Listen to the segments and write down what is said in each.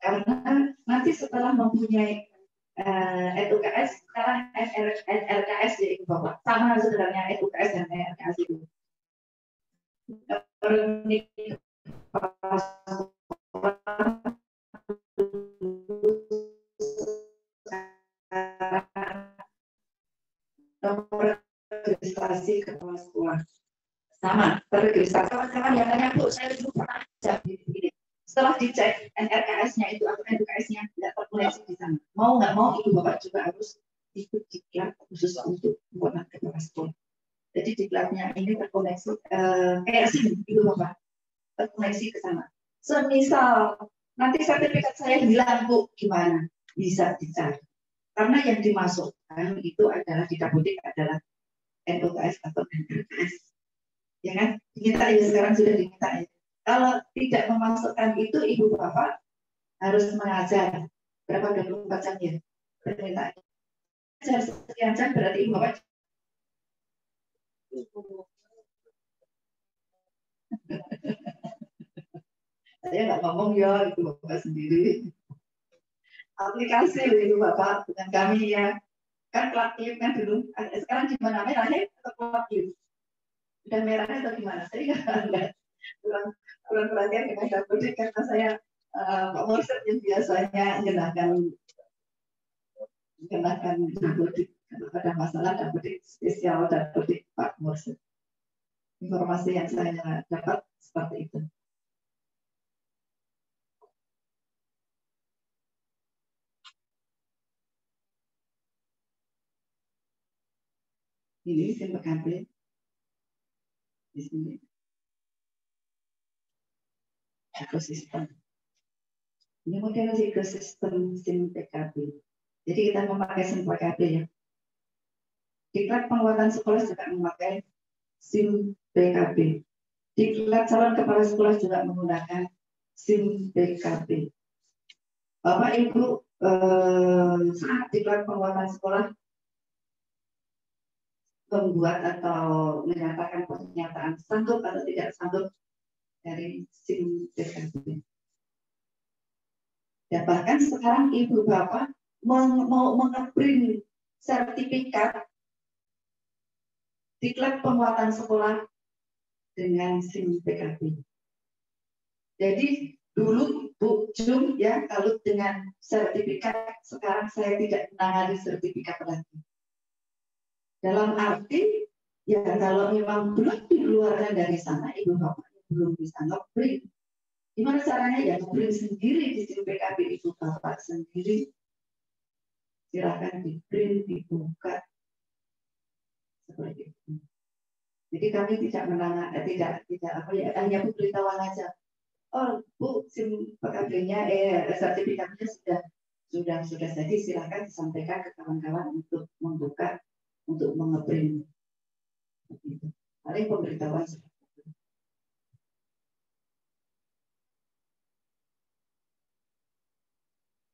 Karena nanti setelah mempunyai NUKS, sekarang NRKS ya Ibu Bapak. Sama sebenarnya NUKS dan NRKS itu. Nomor registrasi kepala sekolah sama terregistrasi. Kawan-kawan yang tanya, Bu, saya dulu pernah begini. Setelah dicek NRKS-nya itu atau NUKS-nya tidak terkoneksi di sana. Mau nggak mau Ibu Bapak juga harus ikut diklat khusus untuk pembuatan kepala sekolah. Jadi diklatnya ini terkoneksi kayak SIM Ibu Bapak, terkoneksi ke sana. Semisal nanti sertifikat saya hilang, Bu, gimana? Bisa dicari. Karena yang dimasukkan itu adalah di Dapodik adalah NUKS atau NRKS. Ya kan? Diminta ya, sekarang sudah diminta ya. Kalau tidak memasukkan itu, Ibu Bapak harus mengajar berapa 24 jam ya? Permintaan. Ajar sekian jam berarti Ibu Bapak. Saya nggak ngomong ya, Ibu Bapak sendiri. Aplikasi Ibu Bapak dengan kami ya. Kan klip kan dulu. Sekarang gimana, merahnya atau klip? Udah merahnya atau gimana? Saya nggak kurang perhatian dengan Dapodik karena saya Pak Mursyid yang biasanya mengenakan Dapodik. Kalau ada masalah Dapodik spesial Dapodik Pak Mursyid. Informasi yang saya dapat seperti itu. Ini SIM PKB di sini. Ekosistem. Ini model ekosistem SIM PKB. Jadi kita memakai SIM PKB ya. Diklat penguatan sekolah juga memakai SIM PKB. Diklat calon kepala sekolah juga menggunakan SIM PKB. Bapak Ibu saat diklat penguatan sekolah membuat atau menyatakan pernyataan sanggup atau tidak sanggup dari SIM PKB. Dan bahkan sekarang Ibu Bapak mau mengeprint sertifikat diklat penguatan sekolah dengan SIM PKB. Jadi dulu Bu Jum ya, kalau dengan sertifikat, sekarang saya tidak menangani sertifikat lagi. Dalam arti ya kalau memang belum dikeluarkan dari sana, Ibu Bapak belum bisa ngeprint. Gimana caranya ya, ngeprint sendiri di SIM PKB Ibu Bapak sendiri. Silakan di print, dibuka seperti itu. Jadi kami tidak menangani, tidak apa ya, hanya pemberitahuan aja. Oh Bu, SIM PKB-nya, sertifikatnya sudah jadi, silakan disampaikan ke kawan-kawan untuk membuka, untuk mengeprint. Begitu. Paling pemberitahuan seperti itu.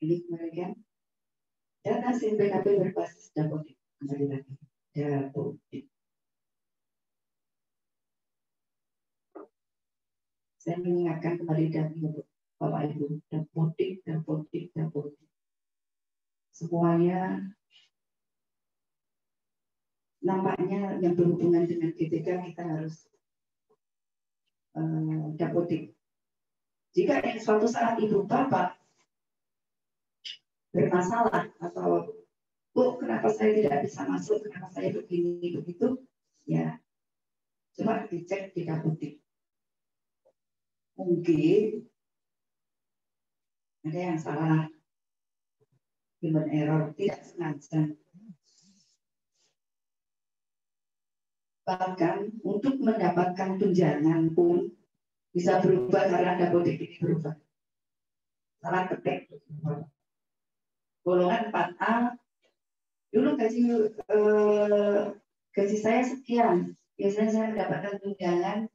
Ini kemudian data SIM PKB berbasis Dapodik. Kembali lagi, Dapodik. Saya mengingatkan kembali dari Bapak Ibu, Dapodik. Semuanya nampaknya yang berhubungan dengan GTK kita harus Dapodik. Jika suatu saat Ibu Bapak bermasalah atau Bu, kenapa saya tidak bisa masuk, kenapa saya begini begitu, ya coba dicek di Dapodik. Mungkin ada yang salah, human error, tidak sengaja. Bahkan untuk mendapatkan tunjangan pun bisa berubah karena Dapodik ini berubah. Salah ketik. Golongan 4A, dulu gaji saya sekian, biasanya saya mendapatkan tunjangan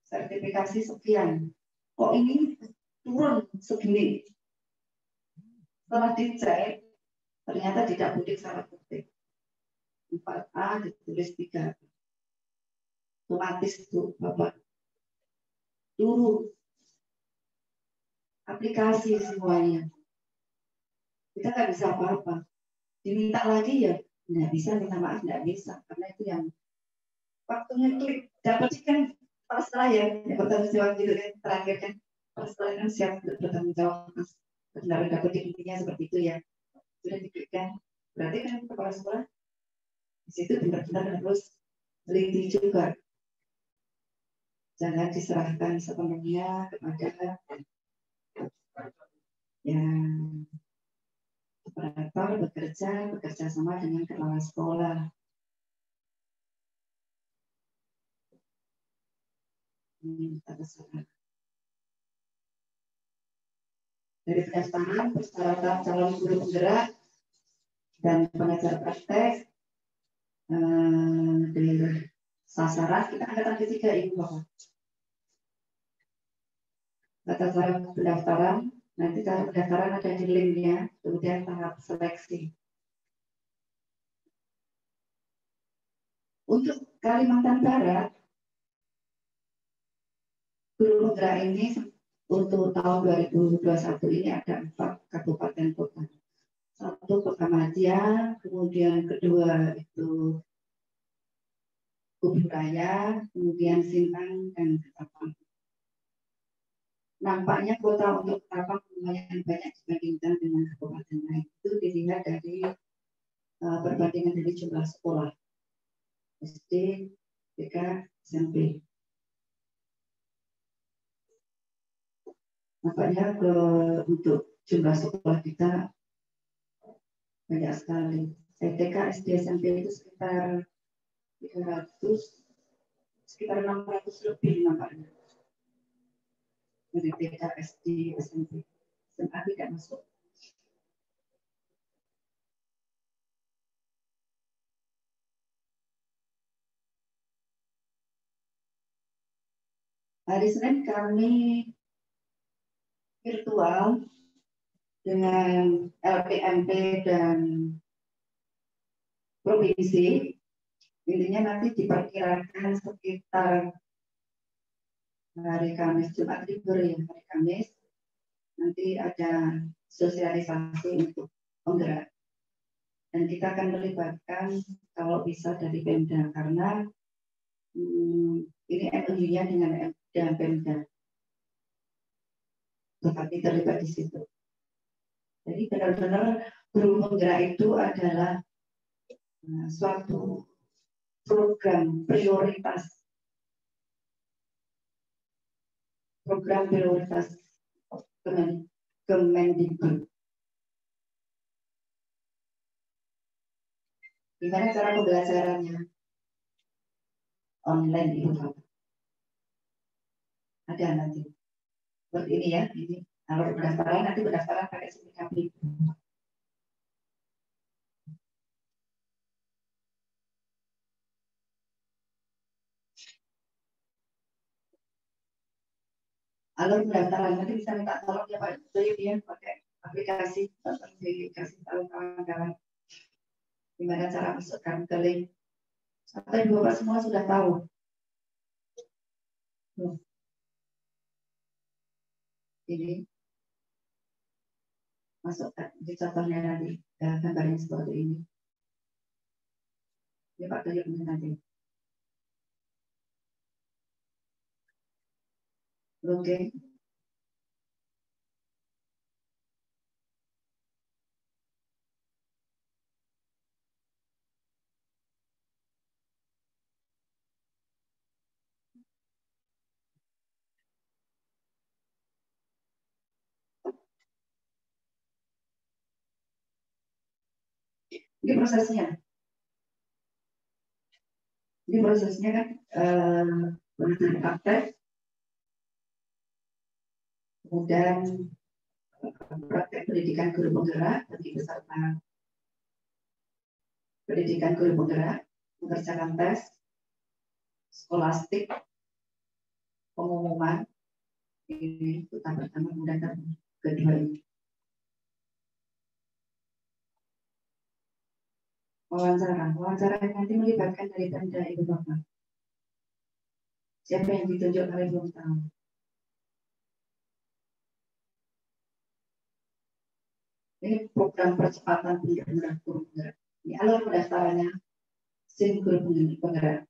sertifikasi sekian. Kok ini turun segini? Setelah dicek, ternyata di Dapodik salah ketik. 4A ditulis 3. Otomatis itu Bapak turun. aplikasi semuanya. Kita nggak bisa apa-apa. Diminta lagi ya, nggak bisa, minta maaf nggak bisa. Karena itu yang waktunya klik, dapat kan setelah ya, yang bertanggung jawab gitu kan, terakhir kan, setelah kan siap bertanggung jawab. Benar dapat intinya seperti itu ya. Sudah diklikkan. Berarti kan kepala sekolah di situ benar-benar harus teliti juga. Jangan diserahkan sepenuhnya kepada yang operator bekerja sama dengan kepala sekolah. Dari pendaftaran, persyaratan calon guru penggerak dan pengajar praktek, dari sasaran kita angkatan ketiga Ibu Bapak. Data pendaftaran, nanti tahap pendaftaran ada di linknya, kemudian tahap seleksi. Untuk Kalimantan Barat, guru penggerak ini untuk tahun 2021 ini ada 4 kabupaten kota. 1 Pekamajaya, kemudian kedua itu Kubu Raya, kemudian Sintang dan Ketapang. Nampaknya kota untuk Ketapang lumayan banyak dibandingkan dengan kabupaten lain. Itu dilihat dari perbandingan dari jumlah sekolah SD, TK, SMP. Nampaknya untuk jumlah sekolah kita banyak sekali. TK, SD, SMP itu sekitar 600 lebih nampaknya. Dari TK, SD, SMP. SMA tidak masuk. Hari Senin kami virtual dengan LPMP dan provinsi. Intinya nanti diperkirakan sekitar hari Kamis, Jumat libur ya, hari Kamis nanti ada sosialisasi untuk penggerak. Dan kita akan melibatkan kalau bisa dari Pemda karena ini MOU-nya dengan Pemda. Tetapi terlibat di situ. Jadi benar-benar guru penggerak itu adalah suatu program prioritas Kemendikbud. Gimana cara pembelajarannya? Online Ibu Bapak. Ada nanti. Seperti ini ya, ini. Kalau pendaftaran nanti pendaftaran pakai sertifikat itu. Alur pendaftaran nanti bisa minta tolong ya Pak Joyo ya pakai aplikasi atau dikasih tahu kawan-kawan gimana cara masukkan ke link. Atau Ibu Bapak semua sudah tahu. Ini masukkan di contohnya nanti gambarnya seperti ini. Ya Pak Joyo nanti. Oke. Ini prosesnya. Ini prosesnya kan penelitian praktek, kemudian praktek pendidikan guru penggerak bagi peserta pendidikan guru penggerak, mengerjakan tes, skolastik, pengumuman, ini tahap pertama, kemudian tahap kedua ini. Wawancara nanti melibatkan dari Pemda Ibu Bapak. Siapa yang ditunjuk kalian belum tahu. Ini program percepatan penggerak guru penggerak. Ini alur pendaftarannya. SIM guru penggerak.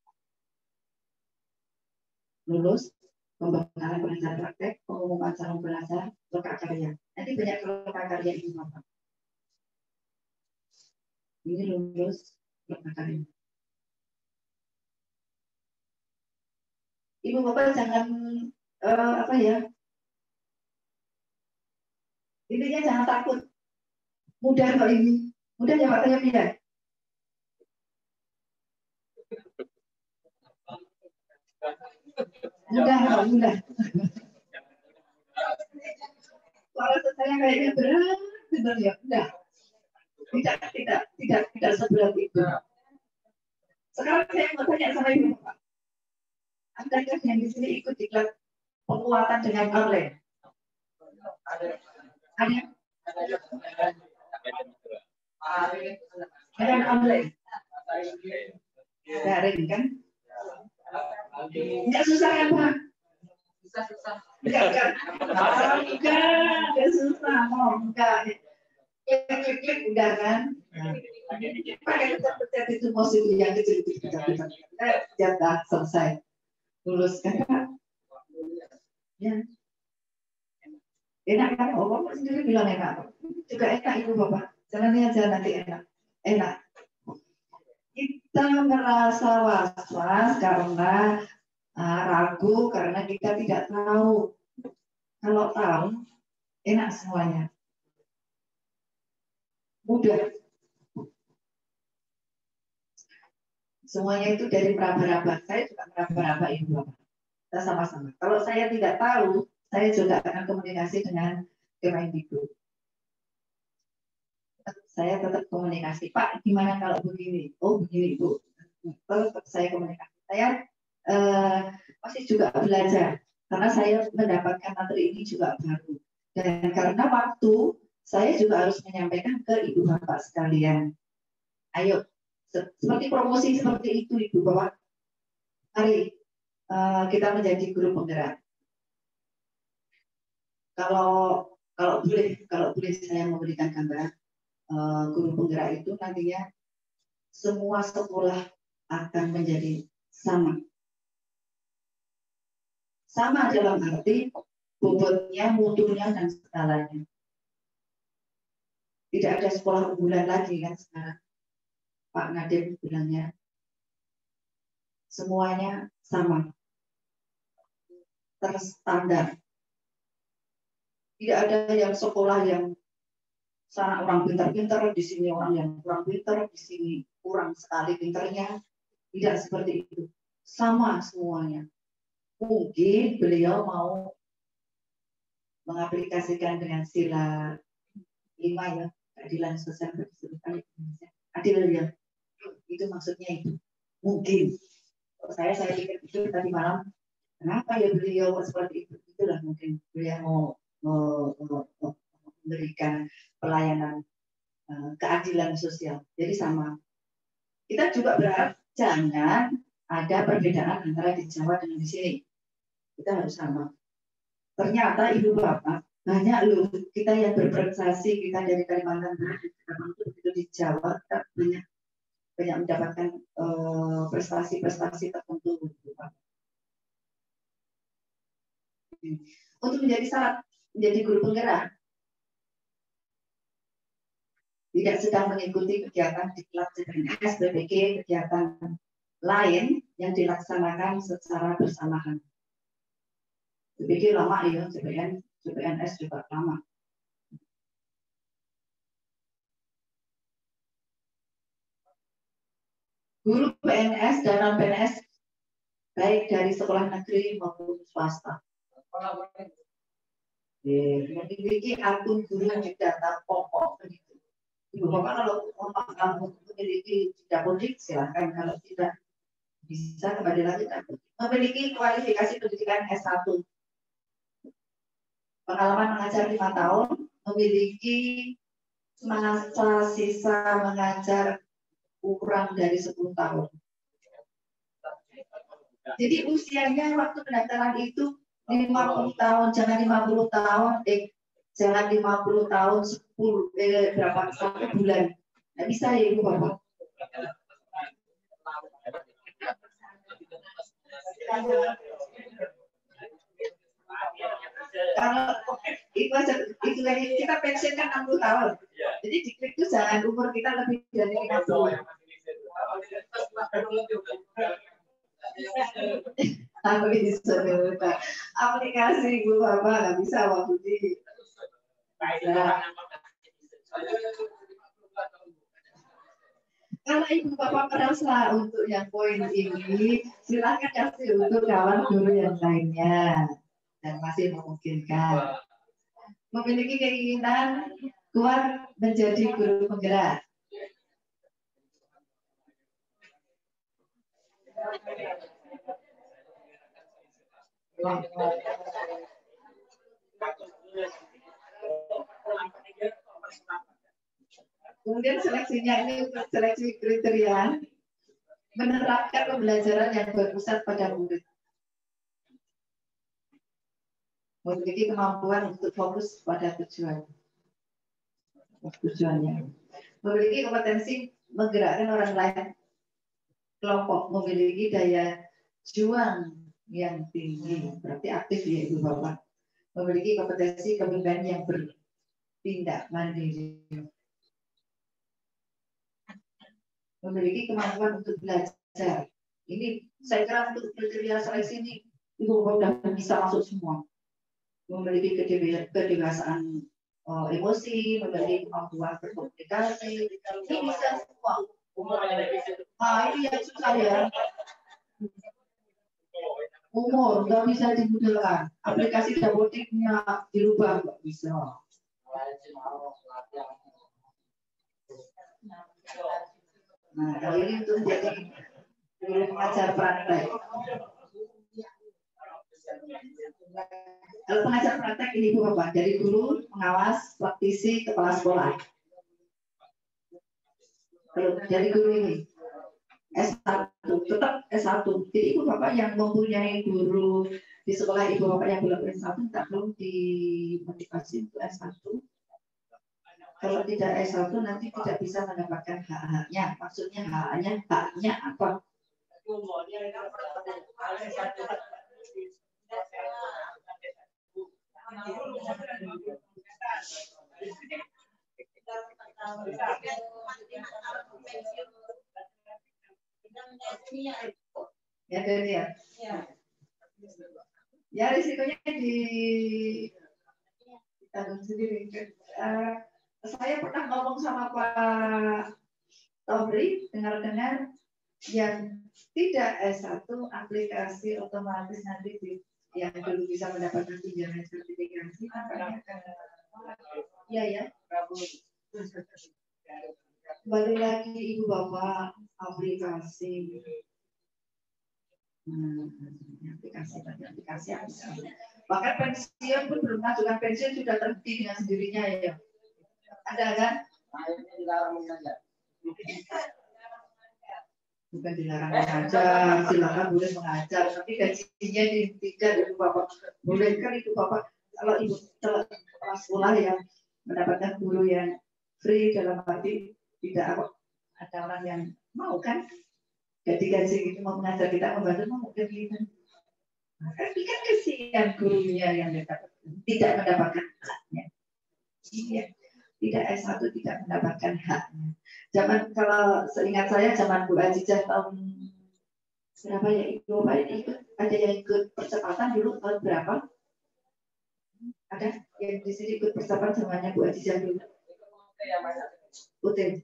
Lulus, pembekalan pengajar praktek, pengumuman calon belajar, loka karya. Nanti banyak loka karya ini Bapak. Ini lulus loka karya. Ibu Bapak jangan apa ya? Intinya jangan takut. Mudah kok ini. Mudah ya Pak Tanya Pindah. Mudah. Kalau saya kayaknya berat, benar ya. Enggak. Tidak seberat itu. Sekarang saya mau tanya sama Ibu Bapak. Adakah yang di sini ikut diklat penguatan dengan online? Ada. Dengan online. Daring kan? Enggak susah kan Pak? Susah. Enggak susah. Enggak. Klik udah kan? Pakai pencet itu positif yang kecil. Jatah selesai. Lulus kan Pak? Ya. Enak kan? Oh, Bapak sendiri bilang enak. Juga enak Ibu Bapak. Jalannya aja nanti enak. Kita merasa was-was karena ragu karena kita tidak tahu. Kalau tahu, enak semuanya. Mudah. Semuanya itu dari meraba-raba. Saya juga meraba-raba Ibu Bapak. Kita sama-sama. Kalau saya tidak tahu, saya juga akan komunikasi dengan Kemendikbud. Saya tetap komunikasi. Pak, gimana kalau begini? Oh, begini Bu. Tetap saya komunikasi. Saya masih juga belajar. Karena saya mendapatkan materi ini juga baru. Dan karena waktu, saya juga harus menyampaikan ke Ibu Bapak sekalian. Ayo, seperti promosi seperti itu Ibu Bapak. Mari kita menjadi guru penggerak. Kalau boleh saya memberikan gambaran, guru penggerak itu nantinya semua sekolah akan menjadi sama. Sama dalam arti bobotnya, mutunya, dan skalanya. Tidak ada sekolah unggulan lagi kan sekarang. Pak Nadiem bilangnya semuanya sama. Terstandar. Tidak ada yang sekolah yang sana orang pintar-pintar, di sini orang yang kurang pintar, di sini kurang sekali pintarnya. Tidak seperti itu. Sama semuanya. Mungkin beliau mau mengaplikasikan dengan sila 5 ya, keadilan sosial berdasarkan Indonesia. Adil ya. Itu maksudnya itu. Mungkin. Saya pikir itu tadi malam. Kenapa ya beliau seperti itu? Itulah mungkin beliau mau memberikan pelayanan keadilan sosial. Jadi sama. Kita juga berharap jangan ada perbedaan antara di Jawa dengan di sini. Kita harus sama. Ternyata Ibu Bapak banyak loh kita yang berprestasi, kita dari Kalimantan Barat, itu di Jawa kita banyak mendapatkan prestasi-prestasi tertentu. Untuk menjadi syarat menjadi guru penggerak, tidak sedang mengikuti kegiatan diklat CPNS, BPK, kegiatan lain yang dilaksanakan secara bersamaan. BPK lama ya, CPNS juga lama. Guru PNS dan non PNS baik dari sekolah negeri maupun swasta memiliki akun guru di data pokok. Ibu Bapak kalau memiliki dapodik silahkan, kalau tidak bisa kembali lagi memiliki kualifikasi pendidikan S1, pengalaman mengajar 5 tahun, memiliki masa sisa mengajar kurang dari 10 tahun. Jadi usianya waktu pendaftaran itu 50 tahun, jangan 50 tahun, Jangan 50 tahun, 10, berapa, 1 bulan. Nggak bisa ya Ibu Bapak. Kalau itu kita pensiunkan 60 tahun. Jadi diklik itu jangan umur kita lebih dari 50. Aplikasi Ibu Bapak nggak bisa waktu ini. Kalau Ibu Bapak merasa untuk yang poin ini, silakan kasih untuk kawan guru yang lainnya dan masih memungkinkan. Memiliki keinginan kuat menjadi guru penggerak. Kemudian seleksinya ini untuk seleksi kriteria menerapkan pembelajaran yang berpusat pada murid. Memiliki kemampuan untuk fokus pada tujuannya. Memiliki kompetensi menggerakkan orang lain. Kelompok memiliki daya juang yang tinggi, berarti aktif ya Ibu Bapak. Memiliki kompetensi kepemimpinan yang bertindak mandiri. Memiliki kemampuan untuk belajar. Ini saya kira untuk kriteria seleksi ini Ibu Bapak sudah bisa masuk semua. Memiliki kedewasaan emosi, memiliki kemampuan berkomunikasi, ini bisa semua. Nah, ini yang susah ya. Umur nggak bisa dimudah. Aplikasi dapotiknya dirubah nggak bisa. Nah, kalau ini untuk menjadi guru pengajar praktek. Kalau pengajar praktek ini Bu Bapak, dari guru, pengawas, praktisi, kepala sekolah. Kalau dari guru ini S1, tetap S1. Jadi Ibu Bapak yang mempunyai guru di sekolah Ibu Bapak yang belum S1 tak perlu dimotivasi untuk S1. Kalau tidak S1 nanti tidak bisa mendapatkan hak-haknya. Maksudnya haknya apa? Ya, ya. Ya, risikonya ditanggung sendiri. Saya pernah ngomong sama Pak Tobri, dengar-dengar yang tidak S1 aplikasi otomatis nanti yang dulu bisa mendapatkan pinjaman sertifikasi makanya ya balik lagi Ibu Bapak aplikasi aplikasi bahkan pensiun pun belum mengajukan pensiun sudah terbukti dengan sendirinya ya ada kan bukan dilarang mengajar, silakan boleh mengajar, tapi gajinya dihentikan Ibu Bapak. Boleh kan Ibu Bapak kalau Ibu kepala sekolah yang mendapatkan guru yang free dalam arti tidak ada orang yang mau kan? Jadi gaji itu mau mengajar kita membantu mau gitu. Tapi kan kesian gurunya yang tidak mendapatkan haknya. Iya. Tidak S1 tidak mendapatkan haknya. Zaman kalau seingat saya zaman Bu Ajijah tahun berapa ya Ibu Bapak ikut ada yang ikut percepatan dulu tahun berapa? Ada yang di sini ikut percepatan zamannya Bu Ajijah dulu. Putin.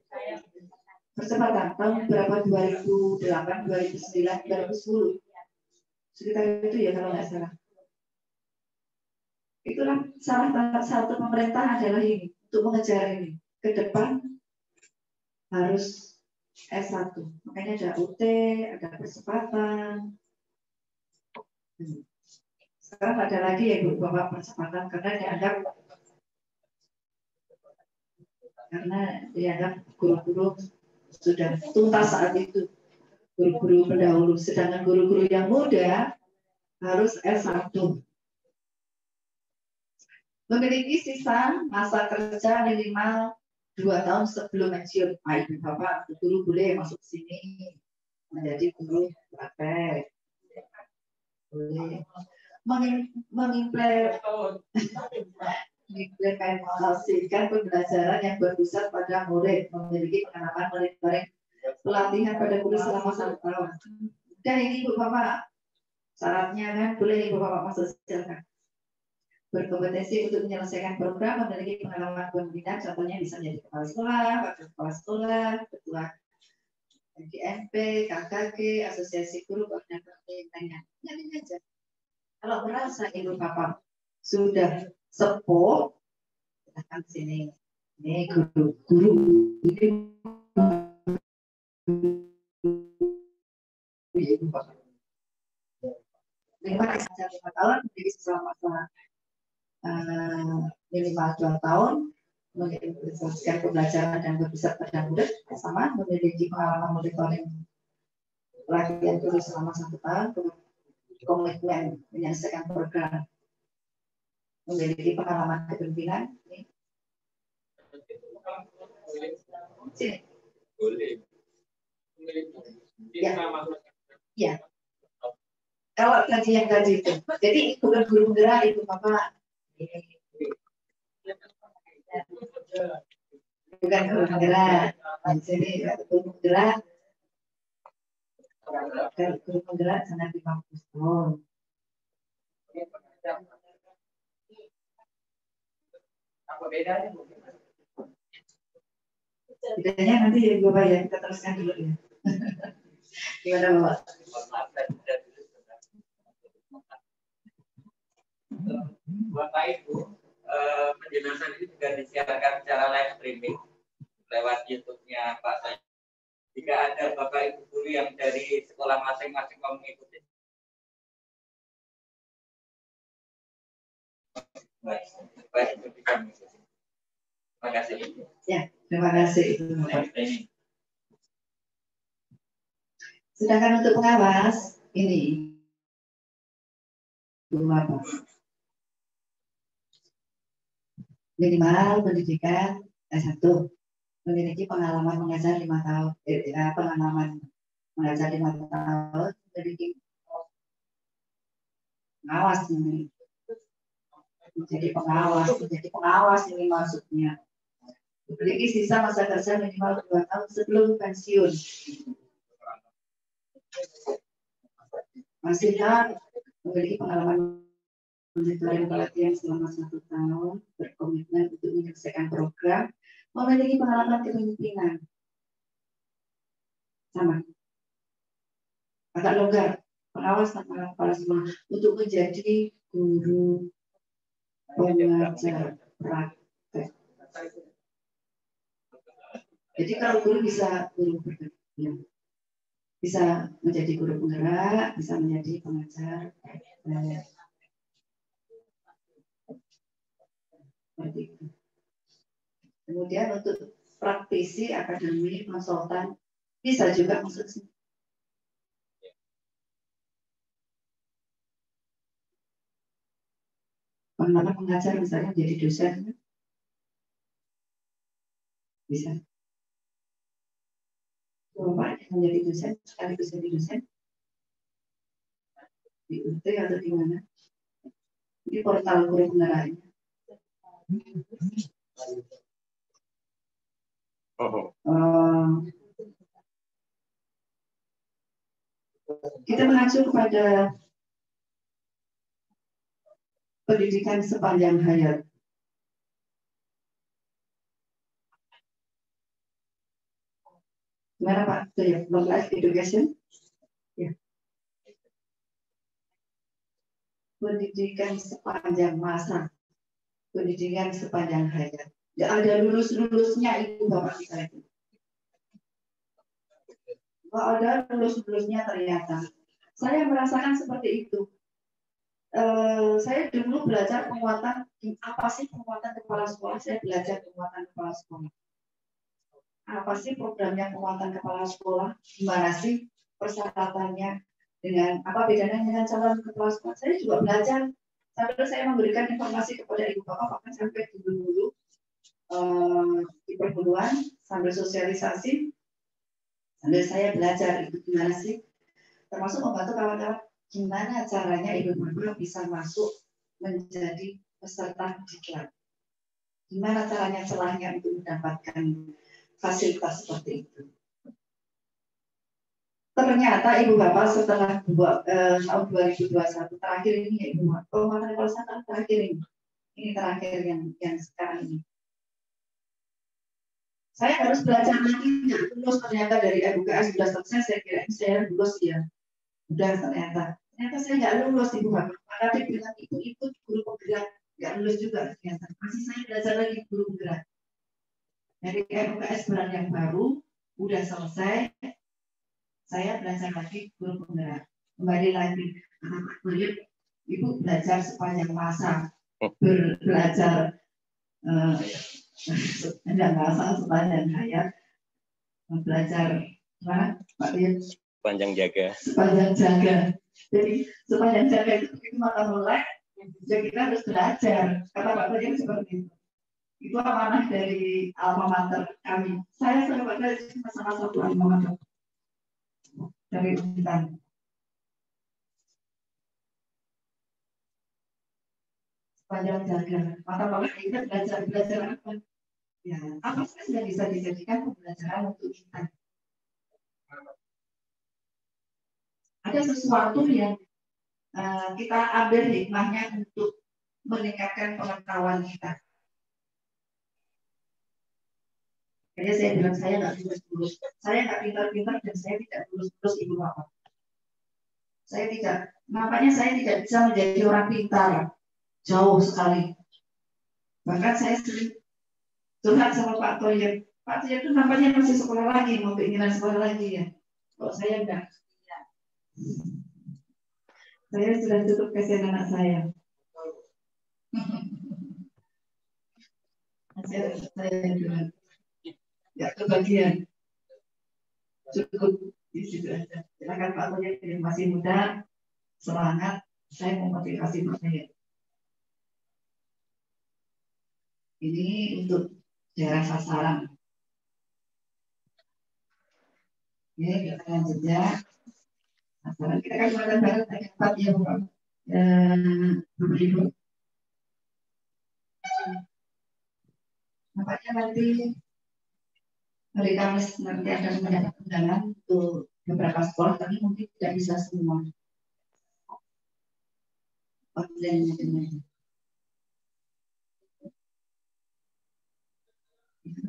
Percepatan tahun berapa 2008, 2009, 2010. Sekitar itu ya kalau nggak salah. Itulah salah satu pemerintah adalah ini. Untuk mengejar ini ke depan harus S1. Makanya ada UT, ada percepatan. Sekarang ada lagi ya Ibu Bapak percepatan karena dianggap guru-guru sudah tuntas saat itu. Guru-guru pendahulu, sedangkan guru-guru yang muda harus S1. Memiliki sisa masa kerja minimal 2 tahun sebelum pensiun. Ibu bapak guru boleh masuk sini menjadi guru praktek. Boleh mengimplementasikan pembelajaran yang berpusat pada murid, memiliki pengalaman monitoring pelatihan pada guru selama 1 tahun. Dan ini ibu bapak syaratnya kan boleh ibu bapak masuk silakan. Berkompetensi untuk menyelesaikan program, memiliki pengalaman pembinaan, contohnya bisa menjadi kepala sekolah, wakil kepala sekolah, ketua GMP, KKG, asosiasi guru, koordinator pendidikannya. Ini aja. Kalau merasa ibu bapak sudah sepuh, silahkan sini. Ini guru ini ibu bapak. 5 tahun, jadi selama minimal 2 tahun, mengimplementasikan pembelajaran dan berpusat pada murid, sama memiliki pengalaman monitoring pelatihan guru selama 1 tahun, komitmen menyelesaikan program, memiliki pengalaman kepemimpinan. Sini. Boleh. Ya. Ya. Kalau tadi yang tadi itu, jadi bukan guru penggerak itu bapak. Bukan guru penggerak. Jadi guru penggerak. Kalau guru penggerak sangat 50 tahun. Apa bedanya? Bedanya nanti bapak ya kita teruskan dulu ya. Gimana bapak? Bapak Ibu, penjelasan ini juga disiarkan secara live streaming lewat YouTube-nya Pak Saya. Jika ada Bapak Ibu guru yang dari sekolah masing-masing mau mengikuti. Baik, itu bisa mengikuti. Terima kasih. Ya, terima kasih. Sedangkan untuk pengawas ini apa? Minimal pendidikan S1, memiliki pengalaman mengajar 5 tahun, pengalaman mengajar 5 tahun, memiliki pengawas ini. Menjadi pengawas ini maksudnya. Memiliki sisa masa kerja minimal 2 tahun sebelum pensiun. Masih memiliki pengalaman monitoring pelatihan selama 1 tahun, berkomitmen untuk menyelesaikan program, memiliki pengalaman kepemimpinan. Sama. Agak longgar, pengawas tanpa kepala sekolah untuk menjadi guru pengajar praktek. Jadi kalau guru bisa guru bergerak, bisa menjadi guru penggerak, bisa menjadi pengajar praktek. Kemudian untuk praktisi, akademi, konsultan bisa juga masuk sini. Pengalaman mengajar misalnya jadi dosen, bisa. Bapak menjadi dosen, sekaligus jadi dosen di UT atau di mana? Di portal guru penggeraknya. Kita mengacu kepada pendidikan sepanjang hayat. Gimana Pak? Ya, long life education. Ya. Pendidikan sepanjang masa, pendidikan sepanjang hayat. Tidak ada lulus-lulusnya itu Bapak kita itu. Tidak ada lulus-lulusnya ternyata. Saya merasakan seperti itu. Saya dulu belajar penguatan, apa sih penguatan kepala sekolah? Saya belajar penguatan kepala sekolah. Apa sih programnya penguatan kepala sekolah? Gimana sih persyaratannya? Dengan apa bedanya dengan calon kepala sekolah? Saya juga belajar Sambil saya memberikan informasi kepada ibu bapak, bahkan sampai dulu di perguruan, sambil sosialisasi, sambil saya belajar itu gimana sih, termasuk membantu kawan-kawan gimana caranya ibu bapak bisa masuk menjadi peserta diklat. Gimana caranya celahnya untuk mendapatkan fasilitas seperti itu. Ternyata ibu bapak setelah tahun 2021 terakhir ini ya ibu bapak, penguatan level 1 terakhir ini terakhir yang sekarang ini. Saya harus belajar lagi, nggak lulus ternyata dari MUKS sudah selesai, saya kira saya lulus ya. Udah ternyata saya nggak lulus ibu bapak. Maka dia bilang ikut guru penggerak, nggak lulus juga ternyata. Masih saya belajar lagi guru penggerak. Dari MUKS bulan yang baru, udah selesai, saya belajar lagi guru penggerak. Kembali lagi, ibu belajar sepanjang masa, belajar tidak masa sepanjang hayat, belajar mana Pak Dir? Sepanjang jaga. Sepanjang jaga. Jadi sepanjang jaga itu maka mulai, ya kita harus belajar. Kata Pak Dir seperti itu. Itu amanah dari alma mater kami. Saya sama Pak Dir sama satu alma mater dari Untan. Sepanjang jaga. Maka Pak kita belajar apa? Ya, apa sih yang bisa dijadikan pembelajaran untuk kita? Ada sesuatu yang kita ambil hikmahnya untuk meningkatkan pengetahuan kita. Jadi saya bilang saya nggak lulus, saya nggak pintar-pintar dan saya tidak lulus ibu bapak. Saya tidak, makanya saya tidak bisa menjadi orang pintar, jauh sekali. Bahkan saya sering curhat sama Pak Toyer. Pak Toyer itu nampaknya masih sekolah lagi, mau keinginan sekolah lagi ya. Kalau saya enggak. Saya sudah tutup kasihan anak saya. Saya juga ya kebagian. Cukup di situ aja. Silakan Pak Toyer yang masih muda, semangat. Saya memotivasi Pak Toyer. Ini untuk daerah sasaran. Ini kita lanjutnya. Sasaran kita kan Sumatera Barat ada 4 ya Bapak. Ibu. Nampaknya nanti hari Kamis nanti akan mendapat undangan untuk beberapa sekolah, tapi mungkin tidak bisa semua. Online dengan itu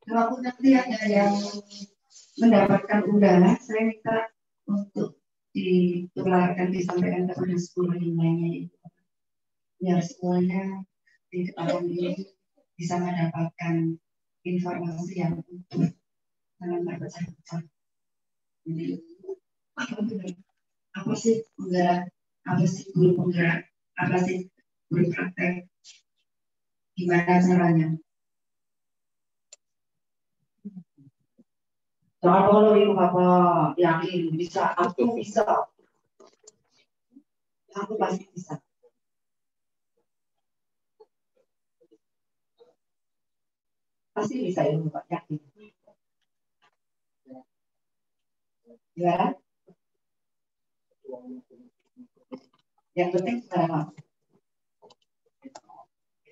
kalau nanti ada yang mendapatkan undangan, saya minta untuk ditularkan, disampaikan kepada sekolah yang lainnya. Biar semuanya di tahun ini bisa mendapatkan informasi yang utuh, jangan terpecah-pecah. Jadi, apa sih penggerak, apa sih guru penggerak, apa sih guru praktek, gimana caranya? Kalau ibu bapak yakin bisa, aku bisa, aku pasti bisa. Pasti bisa ibu bapak yakin. Ya. Yang penting sekarang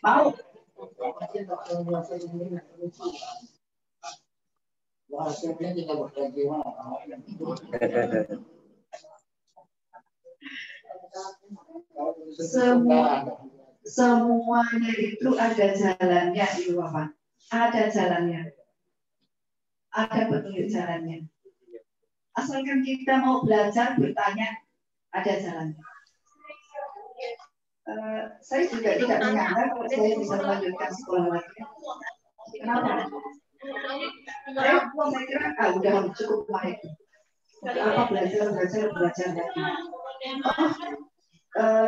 mau. Semuanya itu ada jalannya ibu bapak. Ada jalannya. Ada petunjuk jalannya. Asalkan kita mau belajar, bertanya, ada jalannya. Saya juga tidak menyangka kalau saya bisa melanjutkan sekolah lagi. Kenapa? Saya kira udah cukup baik. Apa belajar lagi.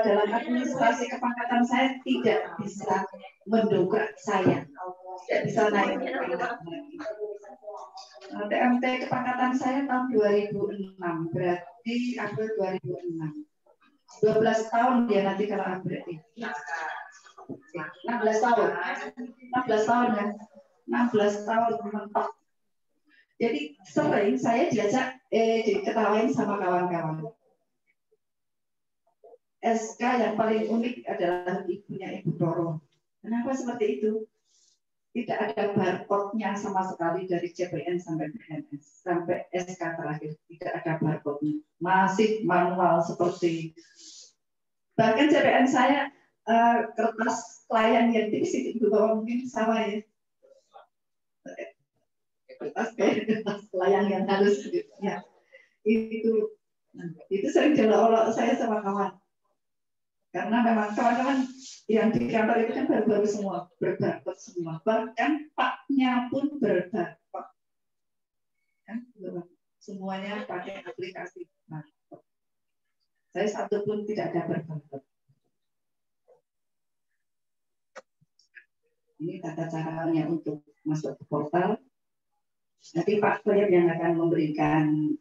Dalam administrasi kepangkatan saya tidak bisa mendongkrak saya. tidak bisa naik lagi. TMT kepangkatan saya tahun 2006, berarti April 2006. 12 tahun dia nanti kalau April ini. 16 tahun. 16 tahun ya. 16 tahun mentok. Jadi sering saya diajak diketawain sama kawan-kawan. SK yang paling unik adalah ibunya Ibu Roro. Kenapa seperti itu? Tidak ada barcode-nya sama sekali dari CPN sampai PNS, sampai SK terakhir. Tidak ada barcode-nya. Masih manual seperti, bahkan CPN saya kertas klien yang tipis itu bahwa mungkin sama ya. Kertas klien yang halus gitu. Ya. Itu sering diolok-olok saya sama kawan. Karena memang kawan-kawan yang di kantor itu kan baru-baru semua, berbarcode semua. Bahkan paknya pun berbarcode. Kan? Semuanya pakai aplikasi barcode. Saya satu pun tidak ada berbarcode. Ini tata caranya untuk masuk ke portal. Nanti Pak Toyib yang akan memberikan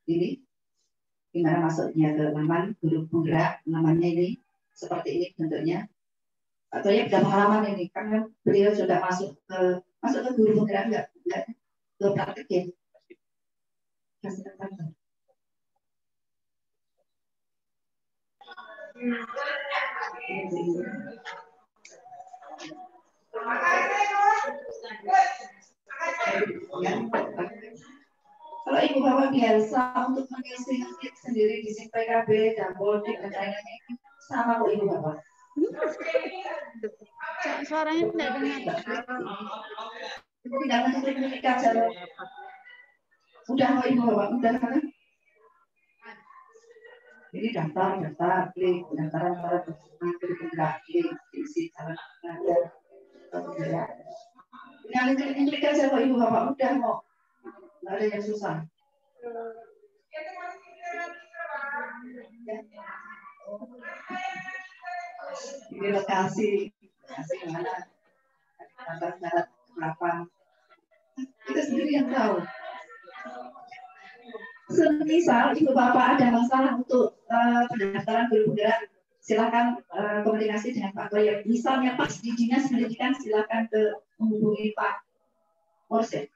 ini. Gimana masuknya ke laman guru penggerak, namanya ini seperti ini bentuknya. Pak Toyib sudah pengalaman ini, karena beliau sudah masuk ke guru penggerak enggak ke praktik ya. Kalau Ibu Bapak biasa untuk mengisi sendiri di SIM PKB dan Poldik dan lain-lain sama kok Ibu Bapak. Suaranya tidak dengar. Ibu tidak mengklik aja. Udah kok Ibu Bapak, udah kan? Ini daftar, klik, pendaftaran para peserta, klik, isi calon pengajar. Tinggal klik aja kok Ibu Bapak, udah kok. Nggak ada yang susah. Ini lokasi mana? Syarat berapa? Kita sendiri yang tahu. Semisal Ibu Bapak ada masalah untuk pendaftaran guru penggerak, silakan komunikasi dengan Pak Toyib. Misalnya pas di dinas pendidikan, silakan menghubungi Pak Morse.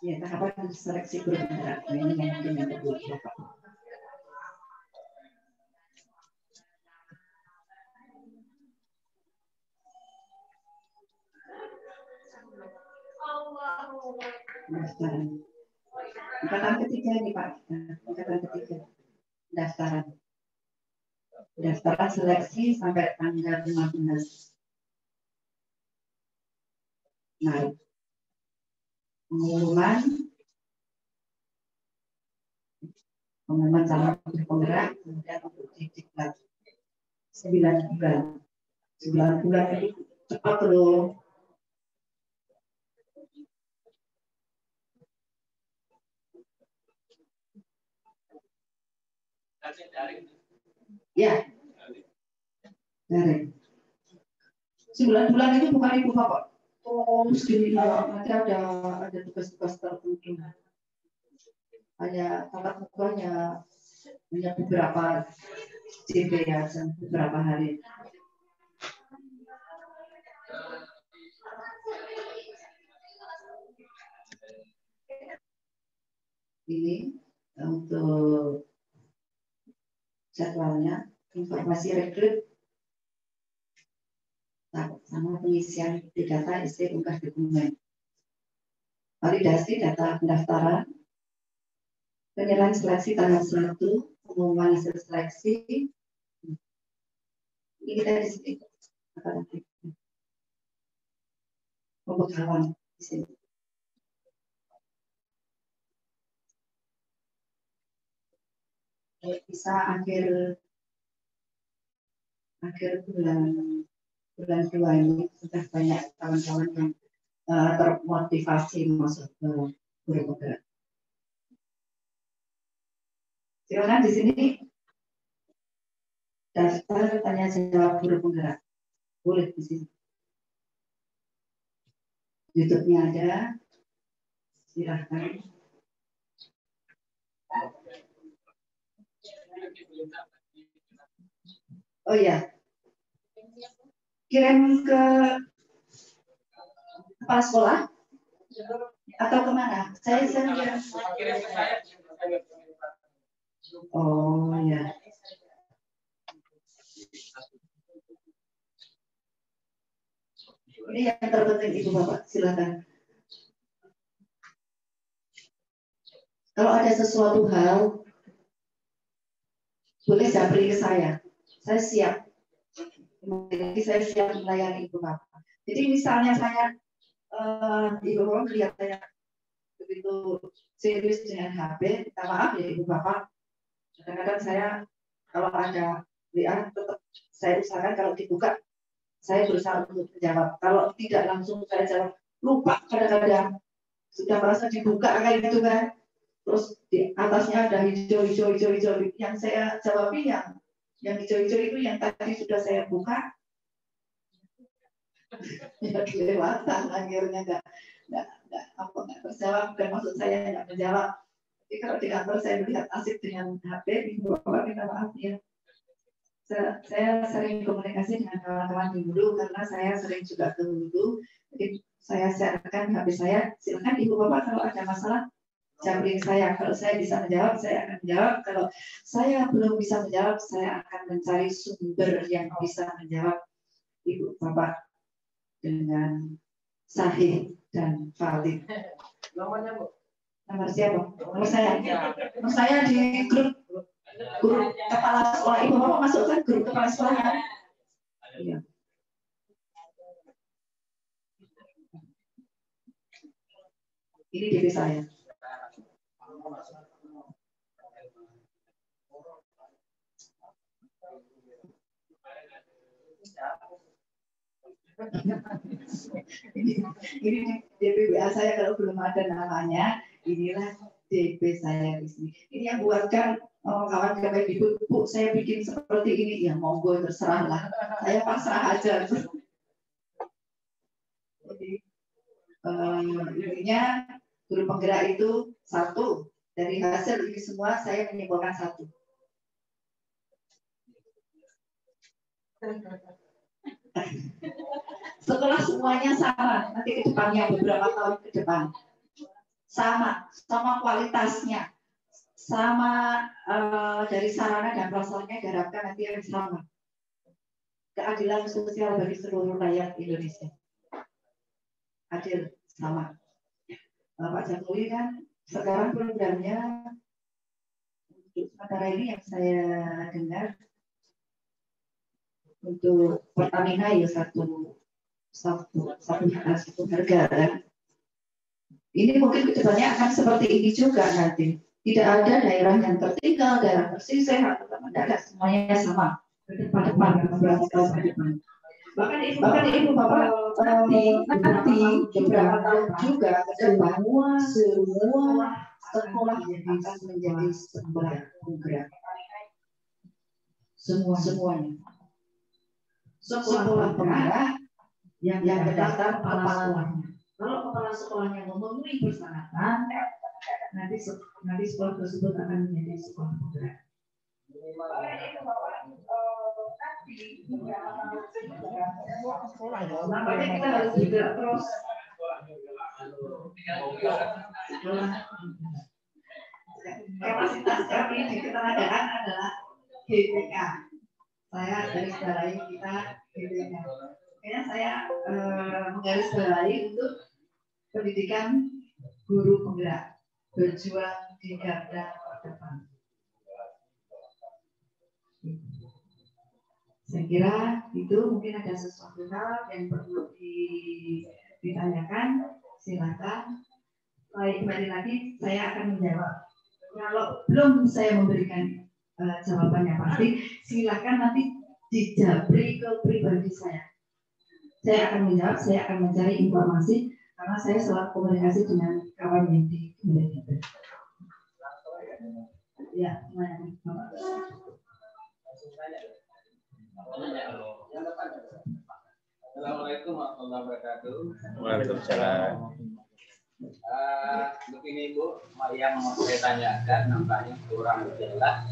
Ya, tahapan seleksi guru penggerak ini yang dengan Bapak. Pendaftaran. Angkatan ketiga ini Pak. Angkatan ketiga. Pendaftaran seleksi sampai tanggal 15 Maret. Pengumuman calon penggerak, kemudian untuk diklat 9 bulan. 9 bulan itu cepat loh. Ya, daring. 9 bulan itu bukan Ibu Bapak. Segini nanti ada tugas-tugas tertentu. Hanya tatap mukanya hanya beberapa CP ya, beberapa hari. Ini untuk jadwalnya, informasi rekrut sama pengisian di data isi unggah dokumen, validasi data pendaftaran, penilaian seleksi tanggal 1, pengumuman hasil seleksi. Ini kita di sini pembekalan di sini. Bisa akhir bulan 2 ini sudah banyak kawan-kawan yang termotivasi masuk ke guru penggerak. Silakan di sini daftar tanya jawab guru penggerak. Boleh di sini. YouTube-nya ada. Silakan. Oh ya, kirim ke kepala sekolah atau kemana? Saya kirim. Oh ya. Ini yang terpenting Ibu Bapak, silakan. Kalau ada sesuatu hal, boleh japri ke saya. Saya siap. Jadi saya siap melayani Ibu Bapak. Jadi misalnya saya, Ibu Bapak lihat saya begitu serius dengan HP, minta maaf ya Ibu Bapak. Kadang-kadang saya kalau ada WA tetap saya usahakan kalau dibuka saya berusaha untuk menjawab. Kalau tidak langsung saya jawab, lupa kadang-kadang sudah merasa dibuka kayak gitu kan. Terus di atasnya ada hijau. Yang saya jawab yang hijau itu yang tadi sudah saya buka. Ya kelewatan akhirnya nggak terjawab. Dan maksud saya nggak menjawab. Jadi kalau di kantor saya melihat asik dengan HP, Ibu Bapak minta maaf ya. Saya sering komunikasi dengan kawan-kawan di Hulu karena saya sering juga ke Hulu. Jadi saya sharekan HP saya. Silakan Ibu Bapak kalau ada masalah jawabin saya. Kalau saya bisa menjawab, saya akan menjawab. Kalau saya belum bisa menjawab, saya akan mencari sumber yang bisa menjawab Ibu Bapak dengan sahih dan valid. Nomornya Bu? Nomor siapa? Nomor saya. Nomor saya di grup guru kepala sekolah. Ibu Bapak masukkan grup kepala sekolahnya. Iya. Ini DP saya. Ini DP WA saya kalau belum ada namanya. Inilah DP saya di sini. Ini yang buatkan kawan kawan ibu, Bu, saya bikin seperti ini, ya monggo terserahlah. Saya pasrah aja. Jadi intinya guru penggerak itu satu. Dari hasil ini semua saya menyimpulkan satu. Setelah semuanya sama, nanti ke depannya beberapa tahun ke depan sama kualitasnya, sama dari sarana dan prasarannya diharapkan nanti yang sama. Keadilan sosial bagi seluruh rakyat Indonesia. Adil sama. Pak Jokowi kan sekarang programnya untuk sementara ini yang saya dengar untuk Pertamina ya satu harga kan. Ini mungkin kedepannya akan seperti ini juga nanti. Tidak ada daerah yang tertinggal, daerah tersisih atau tidak, semuanya sama. Ke depan. Bahkan Ibu Bapak nanti beberapa tahun juga ke depan semua sekolah akan menjadi sekolah penggerak. Semuanya. Sekolah penggerak yang terdaftar kepala sekolahnya. Kalau kepala sekolahnya memenuhi persyaratan, nanti sekolah tersebut akan menjadi sekolah penggerak. Nampaknya kita harus bergerak terus. Kapasitas kami di ketenagaan adalah GPK. Saya garis-bawahi kita GPK. Makanya saya menggaris-bawahi untuk pendidikan guru penggerak, berjuang di garda terdepan. Saya kira itu mungkin ada sesuatu hal yang perlu ditanyakan, silakan. Kembali lagi saya akan menjawab. Kalau belum saya memberikan jawaban yang pasti, silakan nanti dijabri ke pribadi saya. Saya akan menjawab, saya akan mencari informasi karena saya selalu komunikasi dengan kawan yang di Kementerian. Ya, Assalamualaikum warahmatullahi wabarakatuh. Waalaikumsalam. Begini Bu, yang mau saya tanyakan nampaknya kurang jelas.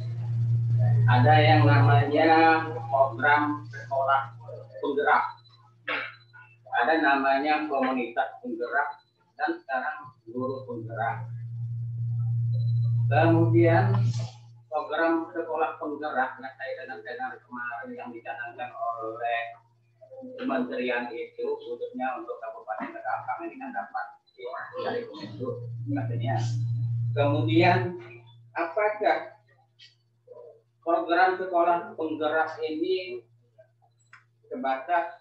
Ada yang namanya program sekolah penggerak, ada namanya komunitas penggerak, dan sekarang guru penggerak. Kemudian program sekolah penggerak, nah saya dengan kemarin yang dicanangkan oleh Kementerian itu, khususnya untuk Kabupaten Ketapang ini kan dapat dari itu katanya. Kemudian apakah program sekolah penggerak ini sebatas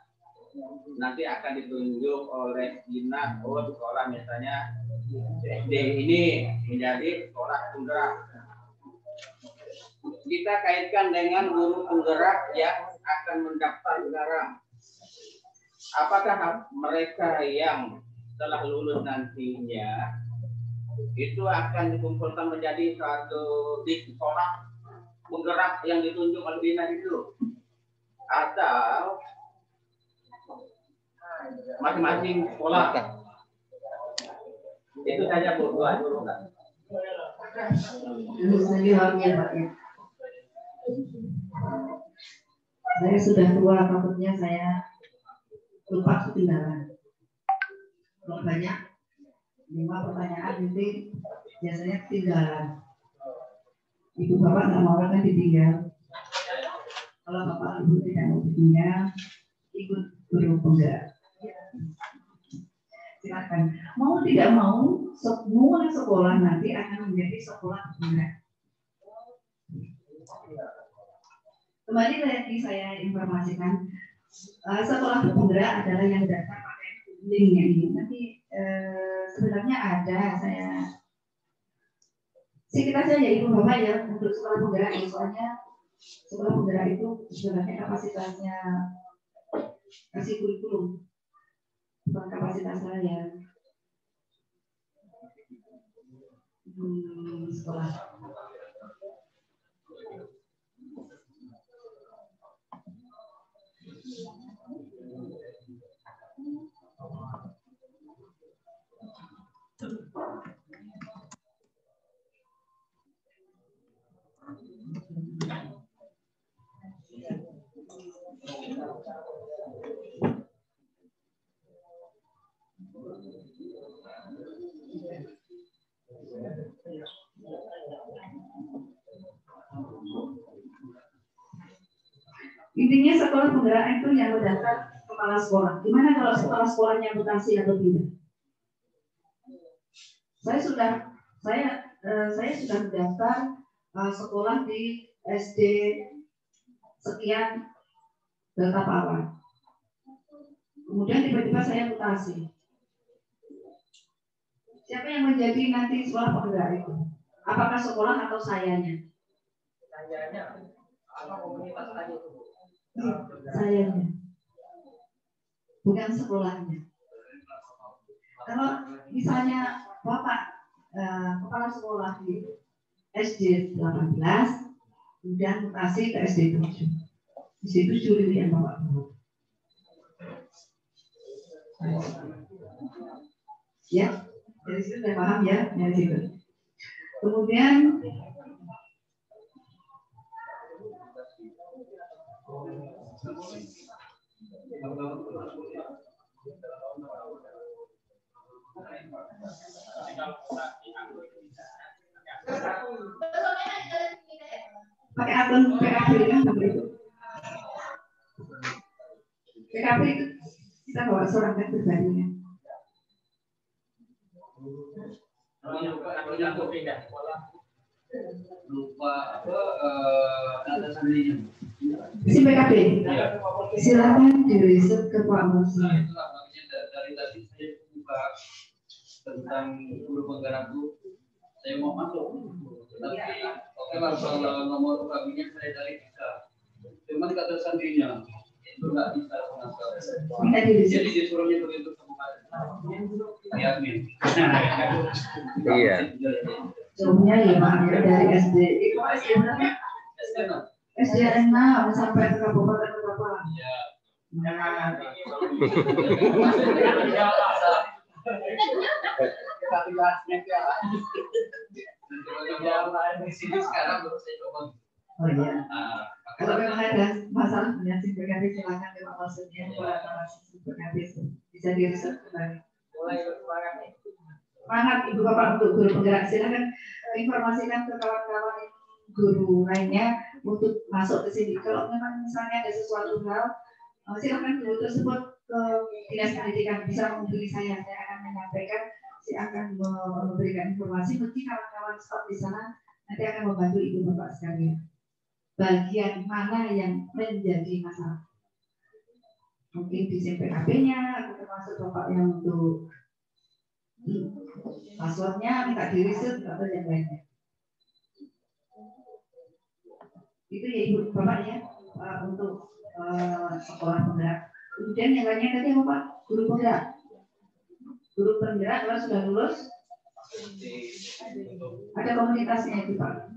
nanti akan ditunjuk oleh dinas, sekolah misalnya SD ini menjadi sekolah penggerak. Kita kaitkan dengan guru penggerak yang akan mendaftar sekarang. Apakah mereka yang telah lulus nantinya itu akan dikumpulkan menjadi satu di sekolah penggerak yang ditunjuk oleh dinas itu, atau masing-masing sekolah? Itu saja Bu, dulu kan. Saya sudah tua, takutnya saya lupa ketinggalan. Kalau banyak 5 pertanyaan nanti biasanya ketinggalan. Ibu bapak nggak mau kan ditinggal. Kalau bapak ibu tidak mau ditinggal, ikut guru penggerak. Silakan. Mau tidak mau, semua sekolah nanti akan menjadi sekolah penggerak. Kembali lagi saya informasikan, sekolah penggerak adalah yang daftar pakai linknya ini. Nanti sebenarnya ada, saya sekitar saja ibu bapak ya untuk sekolah penggerak ini, soalnya sekolah penggerak itu sebenarnya kapasitasnya kasih kurikulum, bukan kapasitas saya. Sekolah. Intinya sekolah penggerak itu yang mendaftar kepala sekolah. Gimana kalau kepala sekolahnya mutasi atau tidak? Saya sudah mendaftar sekolah di SD sekian Delta Pawan. Kemudian tiba-tiba saya mutasi. Siapa yang menjadi nanti sekolah penggerak itu? Apakah sekolah atau sayanya? Sayanya, apa komunitas tadi itu? Sayanya, bukan sekolahnya. Kalau misalnya bapak kepala sekolah di SD 18, kemudian mutasi ke SD 7, di situ juri yang bapak buat. Ya, dari situ sudah paham ya, dari situ. Kemudian pakai akun PKB kan begitu. PKB itu kita bawa surat kan pribadinya. Lupa apa ada sendirinya. Si PKB, silakan diriset ke Pak Musi. Dari tadi saya buka tentang guru penggerak itu, saya mau masuk, tapi oke lah kalau nomor UKB-nya saya dari bisa, cuman kata sendirinya itu nggak bisa masuk. Jadi disuruhnya begitu kemarin. Admin. Iya. jauhnya ya Pak ya dari SD. Itu SD berapa? SD 6 sampai ke kabupaten berapa? Nah. Oh iya. Kalau memang ada masalah dengan simpulkan silakan memang maksudnya bisa di-research kembali. Semangat Ibu Bapak untuk guru penggerak, silakan informasikan ke kawan-kawan guru lainnya untuk masuk ke sini. Kalau memang misalnya ada sesuatu hal, silakan guru tersebut ke dinas pendidikan bisa menghubungi saya akan menyampaikan, saya akan memberikan informasi. Mungkin kawan-kawan staf di sana nanti akan membantu Ibu Bapak sekalian. Bagian mana yang menjadi masalah? Mungkin di PKP-nya atau termasuk Bapak yang untuk passwordnya minta di-reset atau yang lainnya. Itu ya Ibu Bapak ya untuk sekolah penggerak. Kemudian yang lainnya tadi apa Pak? Guru penggerak. Guru penggerak kalau sudah lulus ada komunitasnya itu Pak.